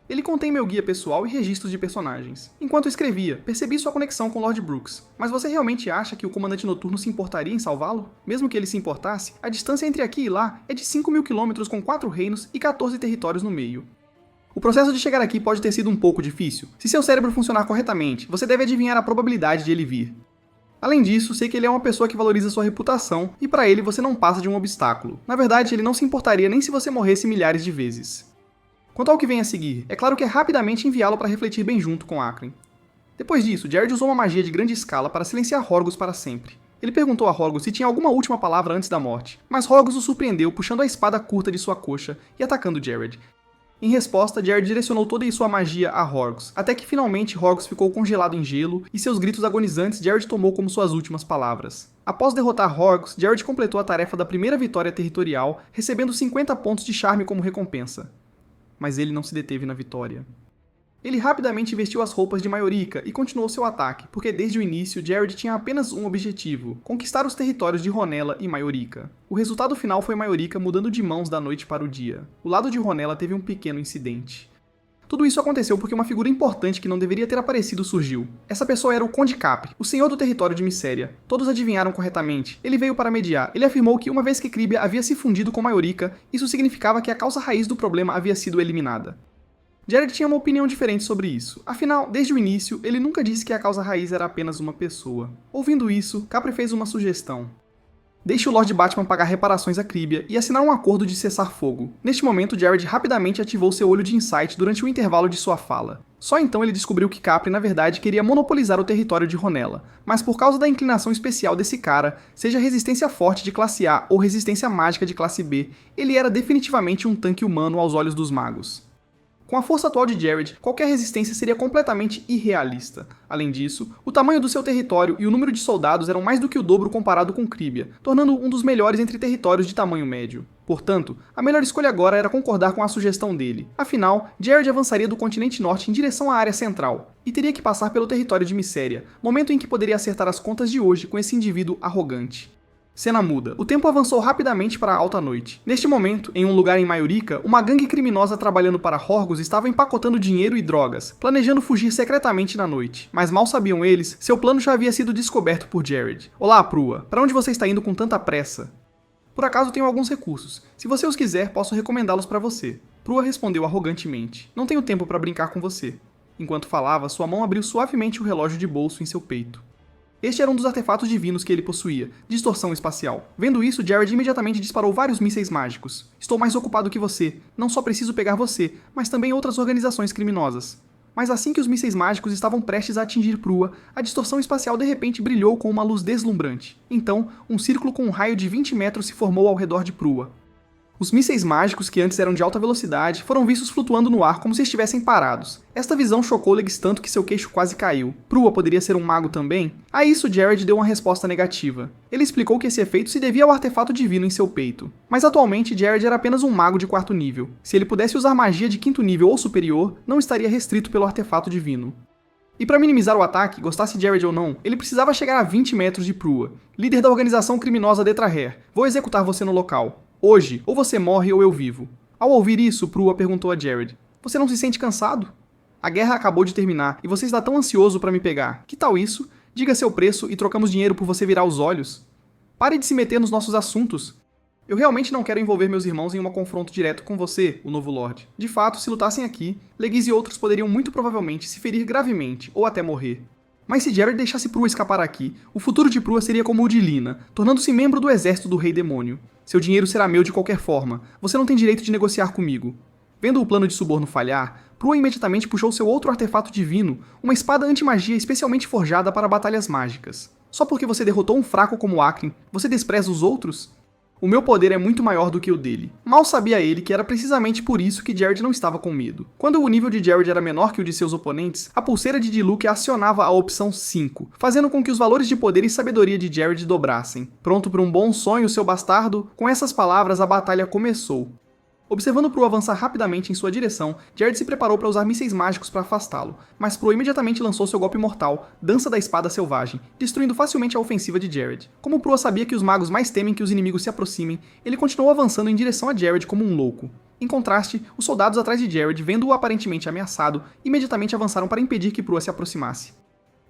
Ele contém meu guia pessoal e registros de personagens. Enquanto escrevia, percebi sua conexão com Lord Brooks. Mas você realmente acha que o comandante noturno se importaria em salvá-lo? Mesmo que ele se importasse, a distância entre aqui e lá é de 5.000 quilômetros com 4 reinos e 14 territórios no meio. O processo de chegar aqui pode ter sido um pouco difícil. Se seu cérebro funcionar corretamente, você deve adivinhar a probabilidade de ele vir. Além disso, sei que ele é uma pessoa que valoriza sua reputação, e para ele você não passa de um obstáculo. Na verdade, ele não se importaria nem se você morresse milhares de vezes. Quanto ao que vem a seguir, é claro que é rapidamente enviá-lo para refletir bem junto com Acren. Depois disso, Jared usou uma magia de grande escala para silenciar Horgus para sempre. Ele perguntou a Horgus se tinha alguma última palavra antes da morte, mas Horgus o surpreendeu puxando a espada curta de sua coxa e atacando Jared. Em resposta, Jared direcionou toda sua magia a Horgus, até que finalmente Horgus ficou congelado em gelo e seus gritos agonizantes Jared tomou como suas últimas palavras. Após derrotar Horgus, Jared completou a tarefa da primeira vitória territorial, recebendo 50 pontos de charme como recompensa. Mas ele não se deteve na vitória. Ele rapidamente vestiu as roupas de Maiorica e continuou seu ataque, porque desde o início Jared tinha apenas um objetivo: conquistar os territórios de Ronella e Maiorica. O resultado final foi Maiorica mudando de mãos da noite para o dia. O lado de Ronella teve um pequeno incidente. Tudo isso aconteceu porque uma figura importante que não deveria ter aparecido surgiu. Essa pessoa era o Conde Capri, o senhor do território de Misséria. Todos adivinharam corretamente. Ele veio para mediar. Ele afirmou que uma vez que Cribia havia se fundido com Maiorica, isso significava que a causa raiz do problema havia sido eliminada. Jared tinha uma opinião diferente sobre isso. Afinal, desde o início, ele nunca disse que a causa raiz era apenas uma pessoa. Ouvindo isso, Capri fez uma sugestão. Deixe o Lord Batman pagar reparações a Cribia e assinar um acordo de cessar fogo. Neste momento, Jared rapidamente ativou seu olho de insight durante o intervalo de sua fala. Só então ele descobriu que Capri, na verdade, queria monopolizar o território de Ronella, mas por causa da inclinação especial desse cara, seja resistência forte de classe A ou resistência mágica de classe B, ele era definitivamente um tanque humano aos olhos dos magos. Com a força atual de Jared, qualquer resistência seria completamente irrealista. Além disso, o tamanho do seu território e o número de soldados eram mais do que o dobro comparado com Cribia, tornando um dos melhores entre territórios de tamanho médio. Portanto, a melhor escolha agora era concordar com a sugestão dele. Afinal, Jared avançaria do continente norte em direção à área central, e teria que passar pelo território de Misséria, momento em que poderia acertar as contas de hoje com esse indivíduo arrogante. Cena muda. O tempo avançou rapidamente para a alta noite. Neste momento, em um lugar em Maiorica, uma gangue criminosa trabalhando para Horgus estava empacotando dinheiro e drogas, planejando fugir secretamente na noite. Mas mal sabiam eles, seu plano já havia sido descoberto por Jared. Olá, Prua. Para onde você está indo com tanta pressa? Por acaso tenho alguns recursos. Se você os quiser, posso recomendá-los para você. Prua respondeu arrogantemente. Não tenho tempo para brincar com você. Enquanto falava, sua mão abriu suavemente o relógio de bolso em seu peito. Este era um dos artefatos divinos que ele possuía, distorção espacial. Vendo isso, Jared imediatamente disparou vários mísseis mágicos. Estou mais ocupado que você. Não só preciso pegar você, mas também outras organizações criminosas. Mas assim que os mísseis mágicos estavam prestes a atingir Prua, a distorção espacial de repente brilhou com uma luz deslumbrante. Então, um círculo com um raio de 20 metros se formou ao redor de Prua. Os mísseis mágicos, que antes eram de alta velocidade, foram vistos flutuando no ar como se estivessem parados. Esta visão chocou Legs tanto que seu queixo quase caiu. Prua poderia ser um mago também? A isso, Jared deu uma resposta negativa. Ele explicou que esse efeito se devia ao artefato divino em seu peito. Mas atualmente, Jared era apenas um mago de 4º nível. Se ele pudesse usar magia de 5º nível ou superior, não estaria restrito pelo artefato divino. E para minimizar o ataque, gostasse Jared ou não, ele precisava chegar a 20 metros de Prua. Líder da organização criminosa Detraher, vou executar você no local. Hoje, ou você morre ou eu vivo. Ao ouvir isso, Prua perguntou a Jared. Você não se sente cansado? A guerra acabou de terminar e você está tão ansioso para me pegar. Que tal isso? Diga seu preço e trocamos dinheiro por você virar os olhos. Pare de se meter nos nossos assuntos. Eu realmente não quero envolver meus irmãos em um confronto direto com você, o novo Lorde. De fato, se lutassem aqui, Legis e outros poderiam muito provavelmente se ferir gravemente ou até morrer. Mas se Jared deixasse Prua escapar aqui, o futuro de Prua seria como o de Lina, tornando-se membro do exército do Rei Demônio. Seu dinheiro será meu de qualquer forma, você não tem direito de negociar comigo. Vendo o plano de suborno falhar, Prua imediatamente puxou seu outro artefato divino, uma espada anti-magia especialmente forjada para batalhas mágicas. Só porque você derrotou um fraco como Acren, você despreza os outros? O meu poder é muito maior do que o dele. Mal sabia ele que era precisamente por isso que Jared não estava com medo. Quando o nível de Jared era menor que o de seus oponentes, a pulseira de Diluc acionava a opção 5, fazendo com que os valores de poder e sabedoria de Jared dobrassem. Pronto para um bom sonho, seu bastardo? Com essas palavras, a batalha começou. Observando Prua avançar rapidamente em sua direção, Jared se preparou para usar mísseis mágicos para afastá-lo, mas Prua imediatamente lançou seu golpe mortal, Dança da Espada Selvagem, destruindo facilmente a ofensiva de Jared. Como Prua sabia que os magos mais temem que os inimigos se aproximem, ele continuou avançando em direção a Jared como um louco. Em contraste, os soldados atrás de Jared, vendo-o aparentemente ameaçado, imediatamente avançaram para impedir que Prua se aproximasse.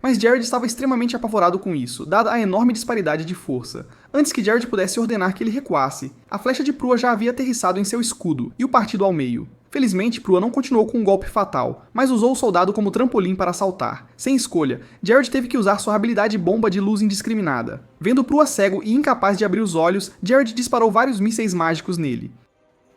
Mas Jared estava extremamente apavorado com isso, dada a enorme disparidade de força. Antes que Jared pudesse ordenar que ele recuasse, a flecha de Prua já havia aterrissado em seu escudo e o partido ao meio. Felizmente, Prua não continuou com um golpe fatal, mas usou o soldado como trampolim para assaltar. Sem escolha, Jared teve que usar sua habilidade bomba de luz indiscriminada. Vendo Prua cego e incapaz de abrir os olhos, Jared disparou vários mísseis mágicos nele.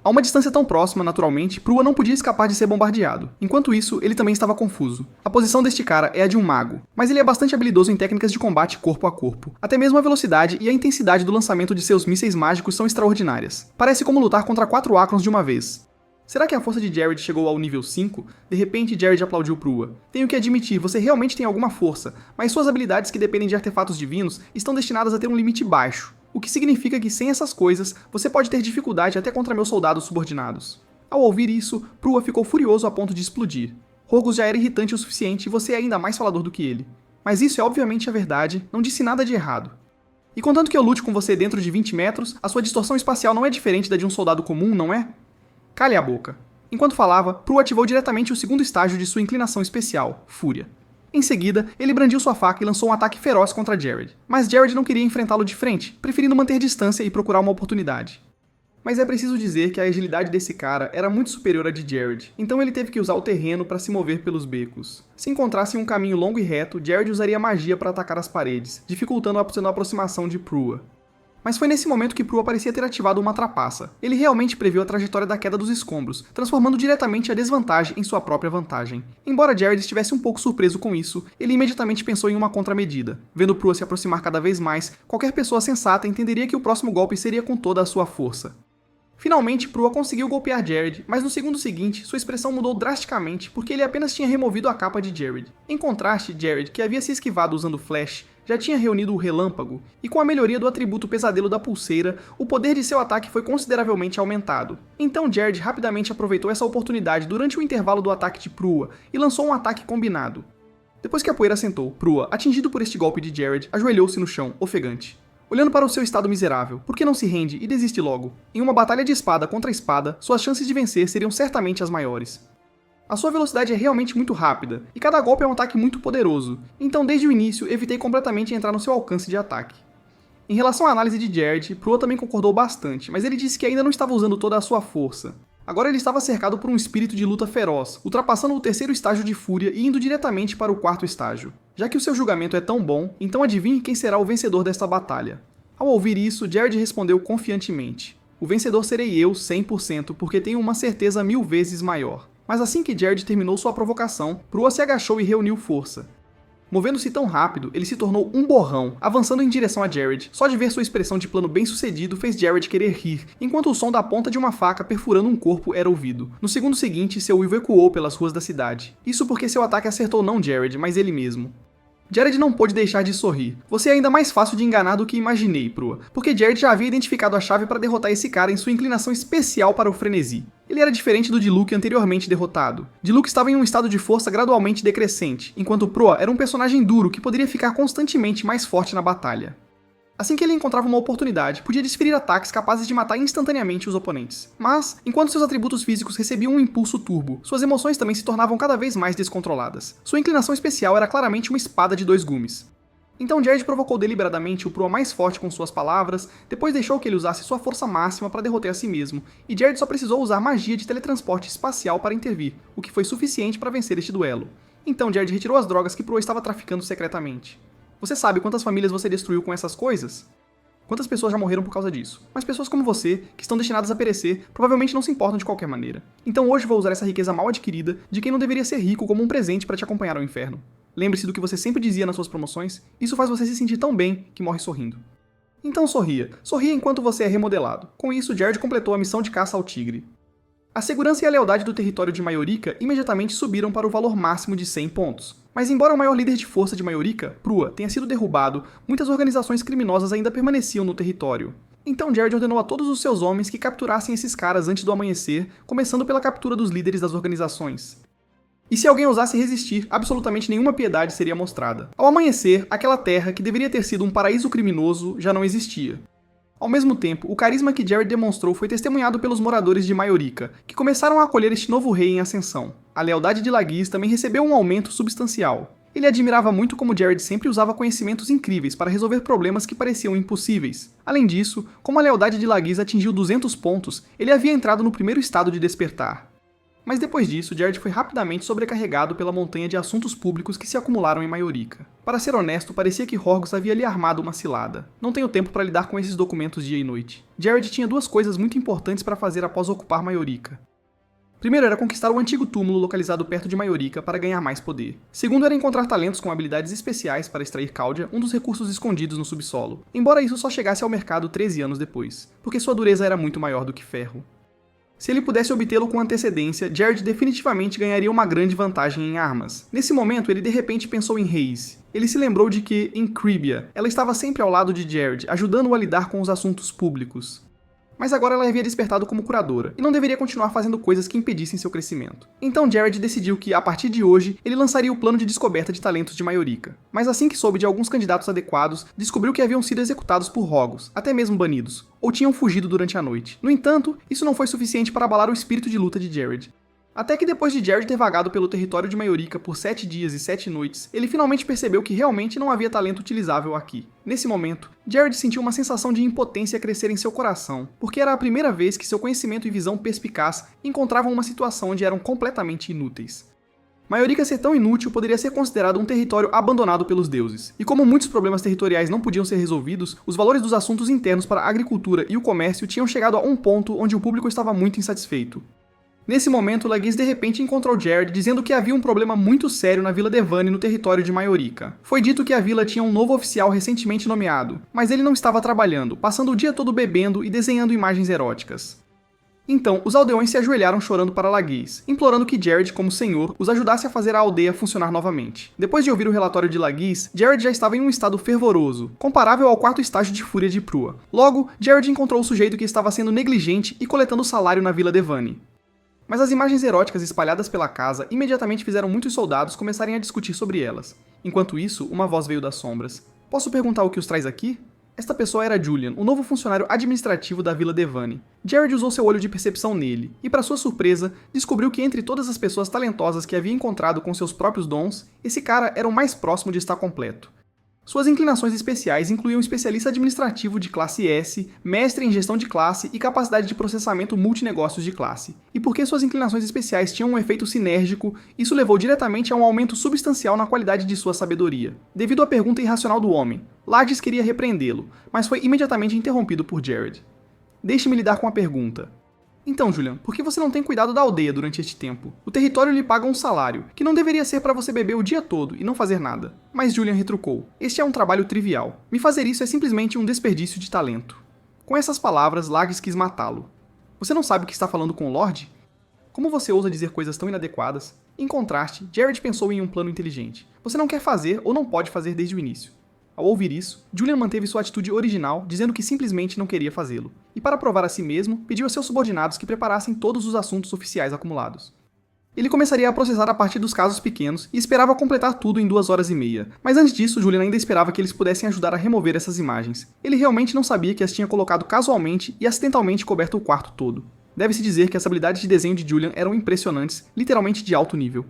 A uma distância tão próxima, naturalmente, Prua não podia escapar de ser bombardeado. Enquanto isso, ele também estava confuso. A posição deste cara é a de um mago, mas ele é bastante habilidoso em técnicas de combate corpo a corpo. Até mesmo a velocidade e a intensidade do lançamento de seus mísseis mágicos são extraordinárias. Parece como lutar contra 4 Acrons de uma vez. Será que a força de Jared chegou ao nível 5? De repente, Jared aplaudiu Prua. Tenho que admitir, você realmente tem alguma força, mas suas habilidades que dependem de artefatos divinos estão destinadas a ter um limite baixo. O que significa que sem essas coisas, você pode ter dificuldade até contra meus soldados subordinados. Ao ouvir isso, Prua ficou furioso a ponto de explodir. Rhogus já era irritante o suficiente e você é ainda mais falador do que ele. Mas isso é obviamente a verdade, não disse nada de errado. E contanto que eu lute com você dentro de 20 metros, a sua distorção espacial não é diferente da de um soldado comum, não é? Cale a boca. Enquanto falava, Prua ativou diretamente o segundo estágio de sua inclinação especial, Fúria. Em seguida, ele brandiu sua faca e lançou um ataque feroz contra Jared. Mas Jared não queria enfrentá-lo de frente, preferindo manter distância e procurar uma oportunidade. Mas é preciso dizer que a agilidade desse cara era muito superior à de Jared, então ele teve que usar o terreno para se mover pelos becos. Se encontrasse um caminho longo e reto, Jared usaria magia para atacar as paredes, dificultando a aproximação de Prua. Mas foi nesse momento que Prua parecia ter ativado uma trapaça. Ele realmente previu a trajetória da queda dos escombros, transformando diretamente a desvantagem em sua própria vantagem. Embora Jared estivesse um pouco surpreso com isso, ele imediatamente pensou em uma contramedida. Vendo Prua se aproximar cada vez mais, qualquer pessoa sensata entenderia que o próximo golpe seria com toda a sua força. Finalmente, Prua conseguiu golpear Jared, mas no segundo seguinte, sua expressão mudou drasticamente porque ele apenas tinha removido a capa de Jared. Em contraste, Jared, que havia se esquivado usando Flash, já tinha reunido o Relâmpago, e com a melhoria do atributo Pesadelo da Pulseira, o poder de seu ataque foi consideravelmente aumentado. Então Jared rapidamente aproveitou essa oportunidade durante o intervalo do ataque de Prua e lançou um ataque combinado. Depois que a poeira assentou, Prua, atingido por este golpe de Jared, ajoelhou-se no chão, ofegante. Olhando para o seu estado miserável, por que não se rende e desiste logo? Em uma batalha de espada contra espada, suas chances de vencer seriam certamente as maiores. A sua velocidade é realmente muito rápida, e cada golpe é um ataque muito poderoso, então desde o início evitei completamente entrar no seu alcance de ataque. Em relação à análise de Jared, Prua também concordou bastante, mas ele disse que ainda não estava usando toda a sua força. Agora ele estava cercado por um espírito de luta feroz, ultrapassando o terceiro estágio de fúria e indo diretamente para o quarto estágio. Já que o seu julgamento é tão bom, então adivinhe quem será o vencedor desta batalha. Ao ouvir isso, Jared respondeu confiantemente. O vencedor serei eu, 100%, porque tenho uma certeza 1000 vezes maior. Mas assim que Jared terminou sua provocação, Prua se agachou e reuniu força. Movendo-se tão rápido, ele se tornou um borrão, avançando em direção a Jared. Só de ver sua expressão de plano bem-sucedido fez Jared querer rir, enquanto o som da ponta de uma faca perfurando um corpo era ouvido. No segundo seguinte, seu uivo ecoou pelas ruas da cidade. Isso porque seu ataque acertou não Jared, mas ele mesmo. Jared não pôde deixar de sorrir. Você é ainda mais fácil de enganar do que imaginei, Prua, porque Jared já havia identificado a chave para derrotar esse cara em sua inclinação especial para o frenesi. Ele era diferente do Diluc anteriormente derrotado. Diluc estava em um estado de força gradualmente decrescente, enquanto Prua era um personagem duro que poderia ficar constantemente mais forte na batalha. Assim que ele encontrava uma oportunidade, podia desferir ataques capazes de matar instantaneamente os oponentes. Mas, enquanto seus atributos físicos recebiam um impulso turbo, suas emoções também se tornavam cada vez mais descontroladas. Sua inclinação especial era claramente uma espada de 2 gumes. Então Jared provocou deliberadamente o Prua mais forte com suas palavras, depois deixou que ele usasse sua força máxima para derrotar a si mesmo, e Jared só precisou usar magia de teletransporte espacial para intervir, o que foi suficiente para vencer este duelo. Então Jared retirou as drogas que Prua estava traficando secretamente. Você sabe quantas famílias você destruiu com essas coisas? Quantas pessoas já morreram por causa disso? Mas pessoas como você, que estão destinadas a perecer, provavelmente não se importam de qualquer maneira. Então hoje vou usar essa riqueza mal adquirida de quem não deveria ser rico como um presente para te acompanhar ao inferno. Lembre-se do que você sempre dizia nas suas promoções, isso faz você se sentir tão bem que morre sorrindo. Então sorria. Sorria enquanto você é remodelado. Com isso, Jared completou a missão de caça ao tigre. A segurança e a lealdade do território de Majorica imediatamente subiram para o valor máximo de 100 pontos. Mas embora o maior líder de força de Majorica, Prua, tenha sido derrubado, muitas organizações criminosas ainda permaneciam no território. Então Jared ordenou a todos os seus homens que capturassem esses caras antes do amanhecer, começando pela captura dos líderes das organizações. E se alguém ousasse resistir, absolutamente nenhuma piedade seria mostrada. Ao amanhecer, aquela terra, que deveria ter sido um paraíso criminoso, já não existia. Ao mesmo tempo, o carisma que Jared demonstrou foi testemunhado pelos moradores de Majorica, que começaram a acolher este novo rei em ascensão. A lealdade de Laguise também recebeu um aumento substancial. Ele admirava muito como Jared sempre usava conhecimentos incríveis para resolver problemas que pareciam impossíveis. Além disso, como a lealdade de Laguise atingiu 200 pontos, ele havia entrado no primeiro estado de despertar. Mas depois disso, Jared foi rapidamente sobrecarregado pela montanha de assuntos públicos que se acumularam em Majorica. Para ser honesto, parecia que Horgus havia lhe armado uma cilada. Não tenho tempo para lidar com esses documentos dia e noite. Jared tinha duas coisas muito importantes para fazer após ocupar Majorica. Primeiro era conquistar o antigo túmulo localizado perto de Majorica para ganhar mais poder. Segundo era encontrar talentos com habilidades especiais para extrair Caldea, um dos recursos escondidos no subsolo. Embora isso só chegasse ao mercado 13 anos depois, porque sua dureza era muito maior do que ferro. Se ele pudesse obtê-lo com antecedência, Jared definitivamente ganharia uma grande vantagem em armas. Nesse momento, ele de repente pensou em Raze. Ele se lembrou de que, em Cribia, ela estava sempre ao lado de Jared, ajudando-o a lidar com os assuntos públicos. Mas agora ela havia despertado como curadora, e não deveria continuar fazendo coisas que impedissem seu crescimento. Então Jared decidiu que, a partir de hoje, ele lançaria o plano de descoberta de talentos de Majorica. Mas assim que soube de alguns candidatos adequados, descobriu que haviam sido executados por Horgus, até mesmo banidos, ou tinham fugido durante a noite. No entanto, isso não foi suficiente para abalar o espírito de luta de Jared. Até que depois de Jared ter vagado pelo território de Majorica por 7 dias e 7 noites, ele finalmente percebeu que realmente não havia talento utilizável aqui. Nesse momento, Jared sentiu uma sensação de impotência crescer em seu coração, porque era a primeira vez que seu conhecimento e visão perspicaz encontravam uma situação onde eram completamente inúteis. Majorica ser tão inútil poderia ser considerado um território abandonado pelos deuses, e como muitos problemas territoriais não podiam ser resolvidos, os valores dos assuntos internos para a agricultura e o comércio tinham chegado a um ponto onde o público estava muito insatisfeito. Nesse momento, Laguise de repente encontrou Jared dizendo que havia um problema muito sério na Vila Devane no território de Majorica. Foi dito que a vila tinha um novo oficial recentemente nomeado, mas ele não estava trabalhando, passando o dia todo bebendo e desenhando imagens eróticas. Então, os aldeões se ajoelharam chorando para Laguise, implorando que Jared, como senhor, os ajudasse a fazer a aldeia funcionar novamente. Depois de ouvir o relatório de Laguise, Jared já estava em um estado fervoroso, comparável ao quarto estágio de fúria de Prua. Logo, Jared encontrou o sujeito que estava sendo negligente e coletando salário na Vila Devane. Mas as imagens eróticas espalhadas pela casa imediatamente fizeram muitos soldados começarem a discutir sobre elas. Enquanto isso, uma voz veio das sombras. Posso perguntar o que os traz aqui? Esta pessoa era Julian, o novo funcionário administrativo da Vila Devane. Jared usou seu olho de percepção nele, e para sua surpresa, descobriu que entre todas as pessoas talentosas que havia encontrado com seus próprios dons, esse cara era o mais próximo de estar completo. Suas inclinações especiais incluíam especialista administrativo de classe S, mestre em gestão de classe e capacidade de processamento multinegócios de classe. E porque suas inclinações especiais tinham um efeito sinérgico, isso levou diretamente a um aumento substancial na qualidade de sua sabedoria. Devido à pergunta irracional do homem, Laguise queria repreendê-lo, mas foi imediatamente interrompido por Jared. Deixe-me lidar com a pergunta. Então, Julian, por que você não tem cuidado da aldeia durante este tempo? O território lhe paga um salário, que não deveria ser para você beber o dia todo e não fazer nada. Mas Julian retrucou. Este é um trabalho trivial. Me fazer isso é simplesmente um desperdício de talento. Com essas palavras, Laguise quis matá-lo. Você não sabe o que está falando com o Lorde? Como você ousa dizer coisas tão inadequadas? Em contraste, Jared pensou em um plano inteligente. Você não quer fazer ou não pode fazer desde o início. Ao ouvir isso, Julian manteve sua atitude original, dizendo que simplesmente não queria fazê-lo. E para provar a si mesmo, pediu a seus subordinados que preparassem todos os assuntos oficiais acumulados. Ele começaria a processar a partir dos casos pequenos e esperava completar tudo em 2h30. Mas antes disso, Julian ainda esperava que eles pudessem ajudar a remover essas imagens. Ele realmente não sabia que as tinha colocado casualmente e acidentalmente coberto o quarto todo. Deve-se dizer que as habilidades de desenho de Julian eram impressionantes, literalmente de alto nível.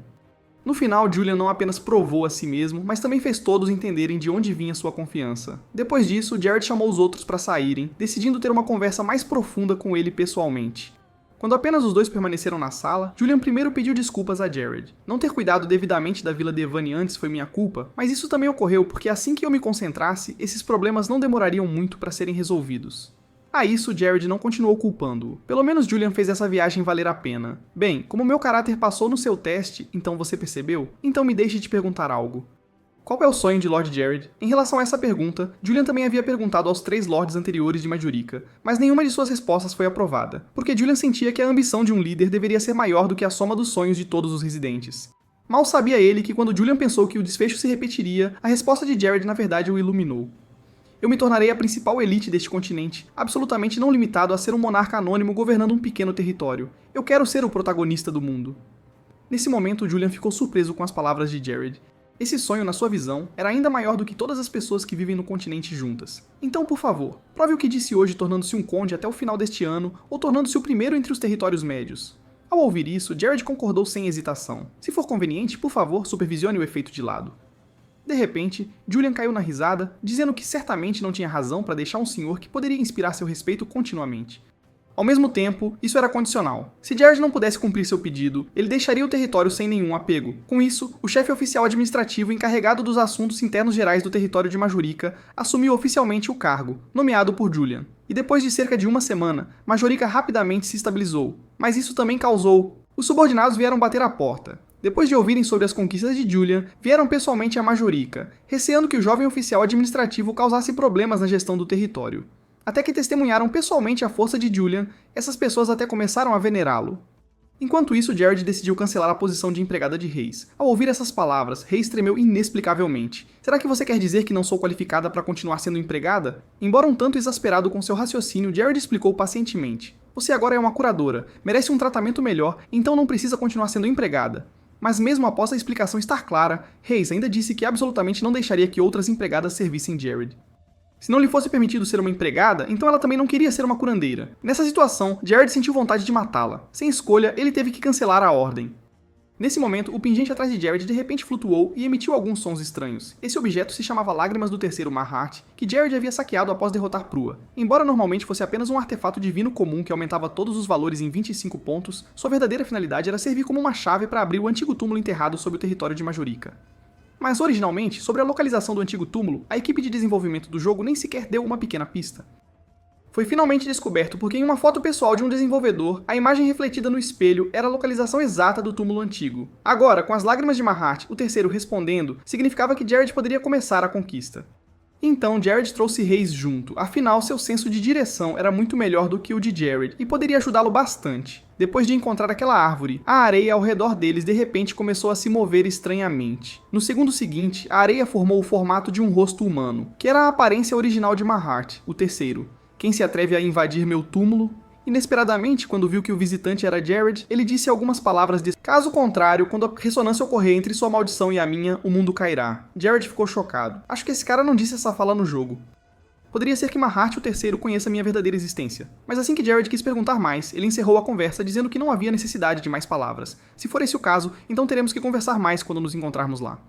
No final, Julian não apenas provou a si mesmo, mas também fez todos entenderem de onde vinha sua confiança. Depois disso, Jared chamou os outros para saírem, decidindo ter uma conversa mais profunda com ele pessoalmente. Quando apenas os dois permaneceram na sala, Julian primeiro pediu desculpas a Jared. Não ter cuidado devidamente da Vila Devane antes foi minha culpa, mas isso também ocorreu porque assim que eu me concentrasse, esses problemas não demorariam muito para serem resolvidos. A isso, Jared não continuou culpando-o. Pelo menos Julian fez essa viagem valer a pena. Bem, como meu caráter passou no seu teste, então você percebeu? Então me deixe te perguntar algo. Qual é o sonho de Lord Jared? Em relação a essa pergunta, Julian também havia perguntado aos 3 lords anteriores de Majorika, mas nenhuma de suas respostas foi aprovada, porque Julian sentia que a ambição de um líder deveria ser maior do que a soma dos sonhos de todos os residentes. Mal sabia ele que quando Julian pensou que o desfecho se repetiria, a resposta de Jared na verdade o iluminou. Eu me tornarei a principal elite deste continente, absolutamente não limitado a ser um monarca anônimo governando um pequeno território. Eu quero ser o protagonista do mundo. Nesse momento, Julian ficou surpreso com as palavras de Jared. Esse sonho, na sua visão, era ainda maior do que todas as pessoas que vivem no continente juntas. Então, por favor, prove o que disse hoje tornando-se um conde até o final deste ano, ou tornando-se o primeiro entre os territórios médios. Ao ouvir isso, Jared concordou sem hesitação. Se for conveniente, por favor, supervisione o efeito de lado. De repente, Julian caiu na risada, dizendo que certamente não tinha razão para deixar um senhor que poderia inspirar seu respeito continuamente. Ao mesmo tempo, isso era condicional. Se Jared não pudesse cumprir seu pedido, ele deixaria o território sem nenhum apego. Com isso, o chefe oficial administrativo encarregado dos assuntos internos gerais do território de Majorika assumiu oficialmente o cargo, nomeado por Julian. E depois de cerca de uma semana, Majorika rapidamente se estabilizou. Mas isso também causou... Os subordinados vieram bater à porta. Depois de ouvirem sobre as conquistas de Julian, vieram pessoalmente a Majorika, receando que o jovem oficial administrativo causasse problemas na gestão do território. Até que testemunharam pessoalmente a força de Julian, essas pessoas até começaram a venerá-lo. Enquanto isso, Jared decidiu cancelar a posição de empregada de Reis. Ao ouvir essas palavras, Reis tremeu inexplicavelmente. Será que você quer dizer que não sou qualificada para continuar sendo empregada? Embora um tanto exasperado com seu raciocínio, Jared explicou pacientemente. Você agora é uma curadora, merece um tratamento melhor, então não precisa continuar sendo empregada. Mas mesmo após a explicação estar clara, Reis ainda disse que absolutamente não deixaria que outras empregadas servissem Jared. Se não lhe fosse permitido ser uma empregada, então ela também não queria ser uma curandeira. Nessa situação, Jared sentiu vontade de matá-la. Sem escolha, ele teve que cancelar a ordem. Nesse momento, o pingente atrás de Jared de repente flutuou e emitiu alguns sons estranhos. Esse objeto se chamava Lágrimas do Terceiro Mahart, que Jared havia saqueado após derrotar Prua. Embora normalmente fosse apenas um artefato divino comum que aumentava todos os valores em 25 pontos, sua verdadeira finalidade era servir como uma chave para abrir o antigo túmulo enterrado sob o território de Majorika. Mas originalmente, sobre a localização do antigo túmulo, a equipe de desenvolvimento do jogo nem sequer deu uma pequena pista. Foi finalmente descoberto porque em uma foto pessoal de um desenvolvedor, a imagem refletida no espelho era a localização exata do túmulo antigo. Agora, com as lágrimas de Mahart, o terceiro respondendo, significava que Jared poderia começar a conquista. Então Jared trouxe Reis junto, afinal seu senso de direção era muito melhor do que o de Jared e poderia ajudá-lo bastante. Depois de encontrar aquela árvore, a areia ao redor deles de repente começou a se mover estranhamente. No segundo seguinte, a areia formou o formato de um rosto humano, que era a aparência original de Mahart, o terceiro. Quem se atreve a invadir meu túmulo? Inesperadamente, quando viu que o visitante era Jared, ele disse algumas palavras de caso contrário, quando a ressonância ocorrer entre sua maldição e a minha, o mundo cairá. Jared ficou chocado. Acho que esse cara não disse essa fala no jogo. Poderia ser que Mahart, o terceiro, conheça minha verdadeira existência. Mas assim que Jared quis perguntar mais, ele encerrou a conversa dizendo que não havia necessidade de mais palavras. Se for esse o caso, então teremos que conversar mais quando nos encontrarmos lá.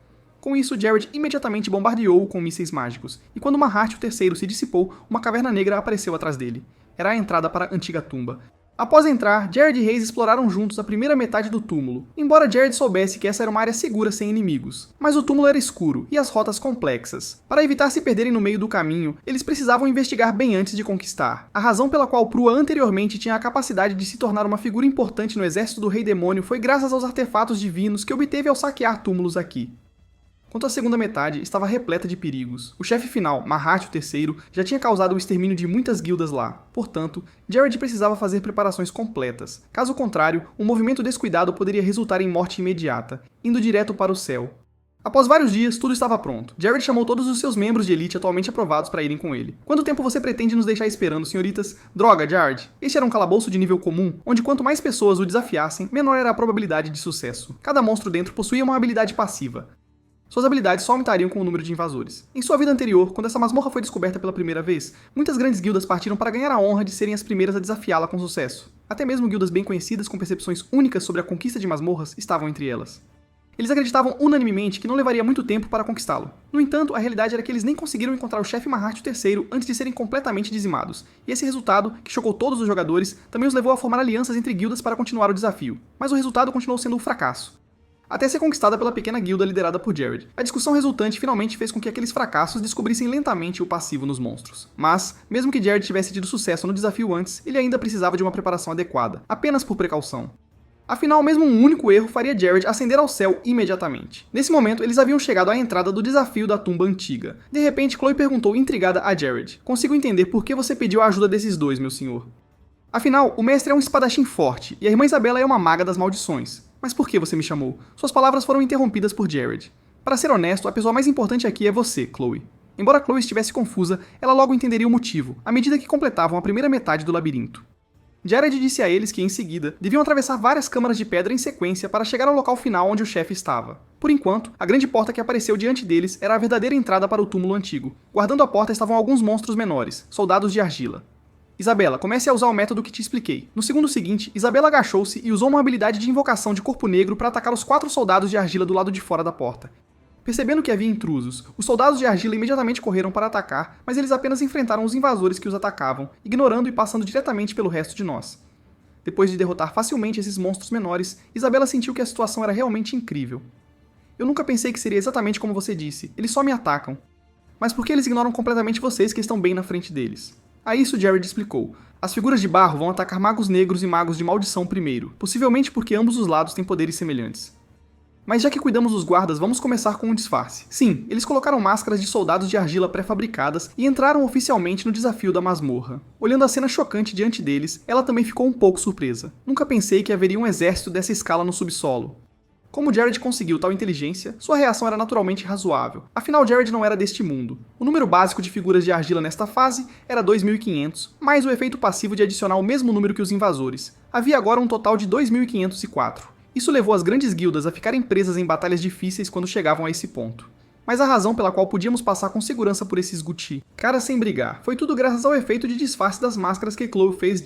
Com isso, Jared imediatamente bombardeou-o com mísseis mágicos, e quando Mahart, o terceiro, se dissipou, uma caverna negra apareceu atrás dele. Era a entrada para a antiga tumba. Após entrar, Jared e Reis exploraram juntos a primeira metade do túmulo, embora Jared soubesse que essa era uma área segura sem inimigos. Mas o túmulo era escuro, e as rotas complexas. Para evitar se perderem no meio do caminho, eles precisavam investigar bem antes de conquistar. A razão pela qual Prua anteriormente tinha a capacidade de se tornar uma figura importante no exército do Rei Demônio foi graças aos artefatos divinos que obteve ao saquear túmulos aqui. Quanto à segunda metade, estava repleta de perigos. O chefe final, Mahart o terceiro, já tinha causado o extermínio de muitas guildas lá. Portanto, Jared precisava fazer preparações completas. Caso contrário, um movimento descuidado poderia resultar em morte imediata, indo direto para o céu. Após vários dias, tudo estava pronto. Jared chamou todos os seus membros de elite atualmente aprovados para irem com ele. Quanto tempo você pretende nos deixar esperando, senhoritas? Droga, Jared. Este era um calabouço de nível comum, onde quanto mais pessoas o desafiassem, menor era a probabilidade de sucesso. Cada monstro dentro possuía uma habilidade passiva. Suas habilidades só aumentariam com o número de invasores. Em sua vida anterior, quando essa masmorra foi descoberta pela primeira vez, muitas grandes guildas partiram para ganhar a honra de serem as primeiras a desafiá-la com sucesso. Até mesmo guildas bem conhecidas com percepções únicas sobre a conquista de masmorras estavam entre elas. Eles acreditavam unanimemente que não levaria muito tempo para conquistá-lo. No entanto, a realidade era que eles nem conseguiram encontrar o chefe Mahart III antes de serem completamente dizimados, e esse resultado, que chocou todos os jogadores, também os levou a formar alianças entre guildas para continuar o desafio. Mas o resultado continuou sendo um fracasso. Até ser conquistada pela pequena guilda liderada por Jared. A discussão resultante finalmente fez com que aqueles fracassos descobrissem lentamente o passivo nos monstros. Mas, mesmo que Jared tivesse tido sucesso no desafio antes, ele ainda precisava de uma preparação adequada, apenas por precaução. Afinal, mesmo um único erro faria Jared ascender ao céu imediatamente. Nesse momento, eles haviam chegado à entrada do desafio da tumba antiga. De repente, Chloe perguntou intrigada a Jared: "Consigo entender por que você pediu a ajuda desses dois, meu senhor?" Afinal, o mestre é um espadachim forte, e a irmã Isabela é uma maga das maldições. "Mas por que você me chamou?" Suas palavras foram interrompidas por Jared. "Para ser honesto, a pessoa mais importante aqui é você, Chloe." Embora Chloe estivesse confusa, ela logo entenderia o motivo, à medida que completavam a primeira metade do labirinto. Jared disse a eles que, em seguida, deviam atravessar várias câmaras de pedra em sequência para chegar ao local final onde o chefe estava. Por enquanto, a grande porta que apareceu diante deles era a verdadeira entrada para o túmulo antigo. Guardando a porta estavam alguns monstros menores, soldados de argila. "Isabela, comece a usar o método que te expliquei." No segundo seguinte, Isabela agachou-se e usou uma habilidade de invocação de corpo negro para atacar os 4 soldados de argila do lado de fora da porta. Percebendo que havia intrusos, os soldados de argila imediatamente correram para atacar, mas eles apenas enfrentaram os invasores que os atacavam, ignorando e passando diretamente pelo resto de nós. Depois de derrotar facilmente esses monstros menores, Isabela sentiu que a situação era realmente incrível. "Eu nunca pensei que seria exatamente como você disse, eles só me atacam. Mas por que eles ignoram completamente vocês que estão bem na frente deles?" A isso Jared explicou: "As figuras de barro vão atacar magos negros e magos de maldição primeiro, possivelmente porque ambos os lados têm poderes semelhantes. Mas já que cuidamos dos guardas, vamos começar com um disfarce. Sim, eles colocaram máscaras de soldados de argila pré-fabricadas e entraram oficialmente no desafio da masmorra." Olhando a cena chocante diante deles, ela também ficou um pouco surpresa. "Nunca pensei que haveria um exército dessa escala no subsolo." Como Jared conseguiu tal inteligência, sua reação era naturalmente razoável. Afinal, Jared não era deste mundo. O número básico de figuras de argila nesta fase era 2.500, mais o efeito passivo de adicionar o mesmo número que os invasores. Havia agora um total de 2.504. Isso levou as grandes guildas a ficarem presas em batalhas difíceis quando chegavam a esse ponto. Mas a razão pela qual podíamos passar com segurança por esses Guti, caras sem brigar, foi tudo graças ao efeito de disfarce das máscaras que Chloe fez